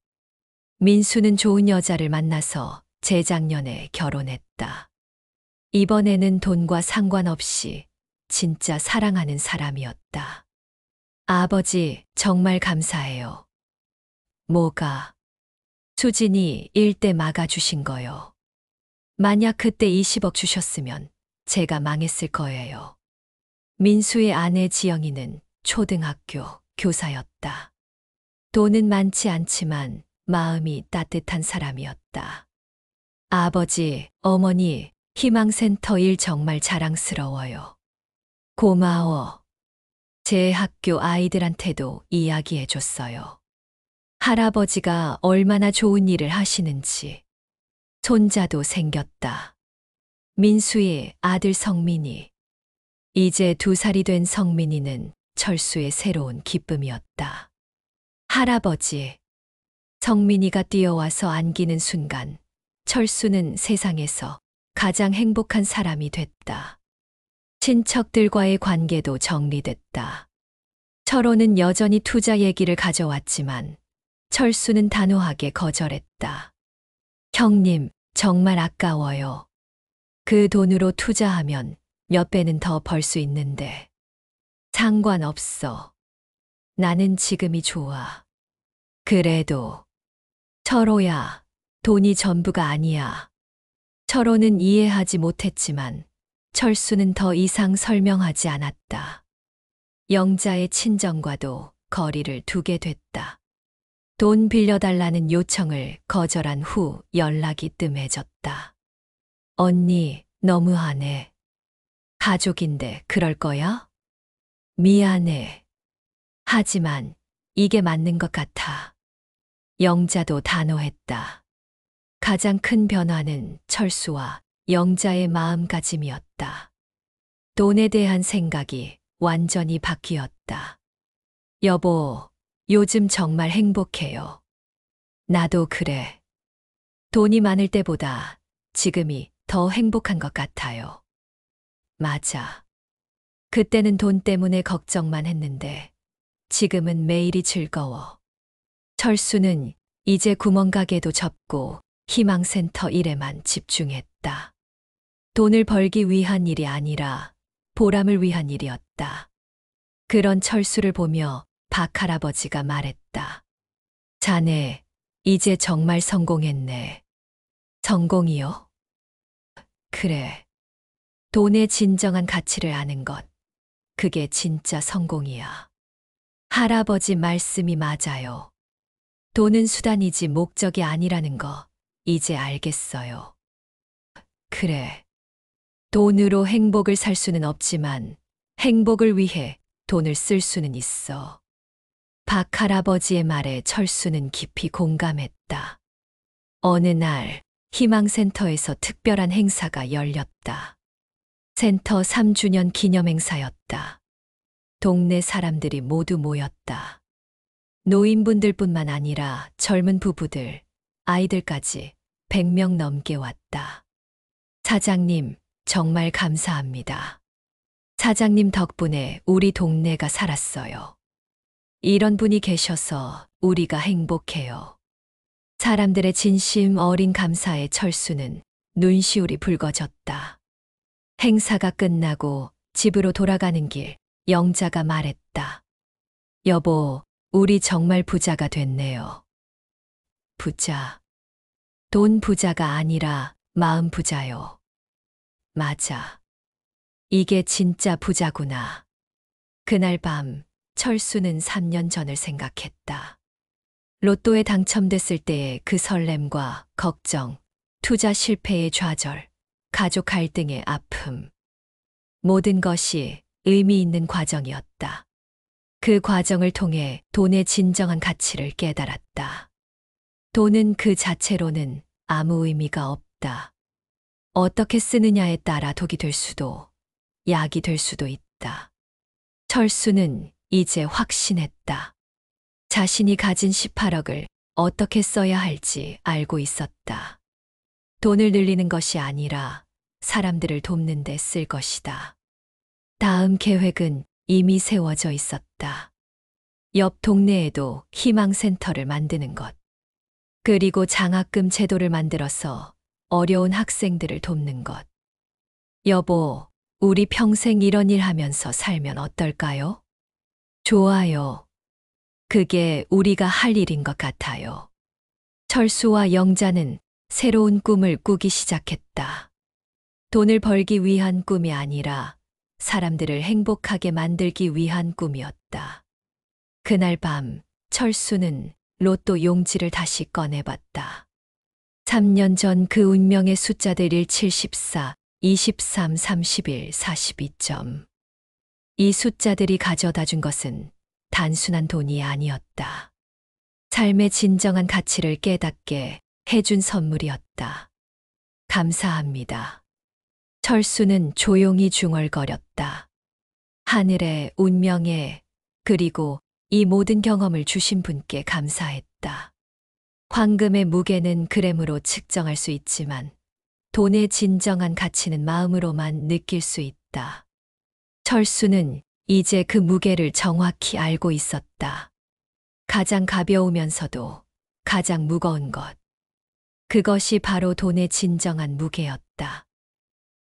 민수는 좋은 여자를 만나서 재작년에 결혼했다. 이번에는 돈과 상관없이 진짜 사랑하는 사람이었다. 아버지, 정말 감사해요. 뭐가? 수진이 일대 막아주신 거요. 만약 그때 20억 주셨으면 제가 망했을 거예요. 민수의 아내 지영이는 초등학교 교사였다. 돈은 많지 않지만 마음이 따뜻한 사람이었다. 아버지, 어머니, 희망센터 일 정말 자랑스러워요. 고마워. 제 학교 아이들한테도 이야기해 줬어요. 할아버지가 얼마나 좋은 일을 하시는지. 손자도 생겼다. 민수의 아들 성민이. 이제 2살이 된 성민이는 철수의 새로운 기쁨이었다. 할아버지. 성민이가 뛰어와서 안기는 순간 철수는 세상에서 가장 행복한 사람이 됐다. 친척들과의 관계도 정리됐다. 철호는 여전히 투자 얘기를 가져왔지만 철수는 단호하게 거절했다. 형님, 정말 아까워요. 그 돈으로 투자하면 몇 배는 더 벌 수 있는데. 상관없어. 나는 지금이 좋아. 그래도. 철호야, 돈이 전부가 아니야. 철호는 이해하지 못했지만 철수는 더 이상 설명하지 않았다. 영자의 친정과도 거리를 두게 됐다. 돈 빌려달라는 요청을 거절한 후 연락이 뜸해졌다. 언니, 너무하네. 가족인데 그럴 거야? 미안해. 하지만 이게 맞는 것 같아. 영자도 단호했다. 가장 큰 변화는 철수와 영자의 마음가짐이었다. 돈에 대한 생각이 완전히 바뀌었다. 여보, 요즘 정말 행복해요. 나도 그래. 돈이 많을 때보다 지금이 더 행복한 것 같아요. 맞아. 그때는 돈 때문에 걱정만 했는데 지금은 매일이 즐거워. 철수는 이제 구멍가게도 접고 희망센터 일에만 집중했다. 돈을 벌기 위한 일이 아니라 보람을 위한 일이었다. 그런 철수를 보며 박 할아버지가 말했다. 자네, 이제 정말 성공했네. 성공이요? 그래. 돈의 진정한 가치를 아는 것. 그게 진짜 성공이야. 할아버지 말씀이 맞아요. 돈은 수단이지 목적이 아니라는 거 이제 알겠어요. 그래. 돈으로 행복을 살 수는 없지만 행복을 위해 돈을 쓸 수는 있어. 박 할아버지의 말에 철수는 깊이 공감했다. 어느 날 희망센터에서 특별한 행사가 열렸다. 센터 3주년 기념행사였다. 동네 사람들이 모두 모였다. 노인분들뿐만 아니라 젊은 부부들, 아이들까지 100명 넘게 왔다. 사장님, 정말 감사합니다. 사장님 덕분에 우리 동네가 살았어요. 이런 분이 계셔서 우리가 행복해요. 사람들의 진심 어린 감사에 철수는 눈시울이 붉어졌다. 행사가 끝나고 집으로 돌아가는 길, 영자가 말했다. 여보, 우리 정말 부자가 됐네요. 부자. 돈 부자가 아니라 마음 부자요. 맞아. 이게 진짜 부자구나. 그날 밤 철수는 3년 전을 생각했다. 로또에 당첨됐을 때의 그 설렘과 걱정, 투자 실패의 좌절, 가족 갈등의 아픔. 모든 것이 의미 있는 과정이었다. 그 과정을 통해 돈의 진정한 가치를 깨달았다. 돈은 그 자체로는 아무 의미가 없다. 어떻게 쓰느냐에 따라 독이 될 수도, 약이 될 수도 있다. 철수는 이제 확신했다. 자신이 가진 18억을 어떻게 써야 할지 알고 있었다. 돈을 늘리는 것이 아니라 사람들을 돕는 데 쓸 것이다. 다음 계획은 이미 세워져 있었다. 옆 동네에도 희망센터를 만드는 것. 그리고 장학금 제도를 만들어서 어려운 학생들을 돕는 것. 여보, 우리 평생 이런 일 하면서 살면 어떨까요? 좋아요. 그게 우리가 할 일인 것 같아요. 철수와 영자는 새로운 꿈을 꾸기 시작했다. 돈을 벌기 위한 꿈이 아니라 사람들을 행복하게 만들기 위한 꿈이었다. 그날 밤 철수는 로또 용지를 다시 꺼내봤다. 3년 전 그 운명의 숫자들 1, 74, 23, 31, 42점. 이 숫자들이 가져다 준 것은 단순한 돈이 아니었다. 삶의 진정한 가치를 깨닫게 해준 선물이었다. 감사합니다. 철수는 조용히 중얼거렸다. 하늘에, 운명에, 그리고 이 모든 경험을 주신 분께 감사했다. 황금의 무게는 그램으로 측정할 수 있지만 돈의 진정한 가치는 마음으로만 느낄 수 있다. 철수는 이제 그 무게를 정확히 알고 있었다. 가장 가벼우면서도 가장 무거운 것. 그것이 바로 돈의 진정한 무게였다.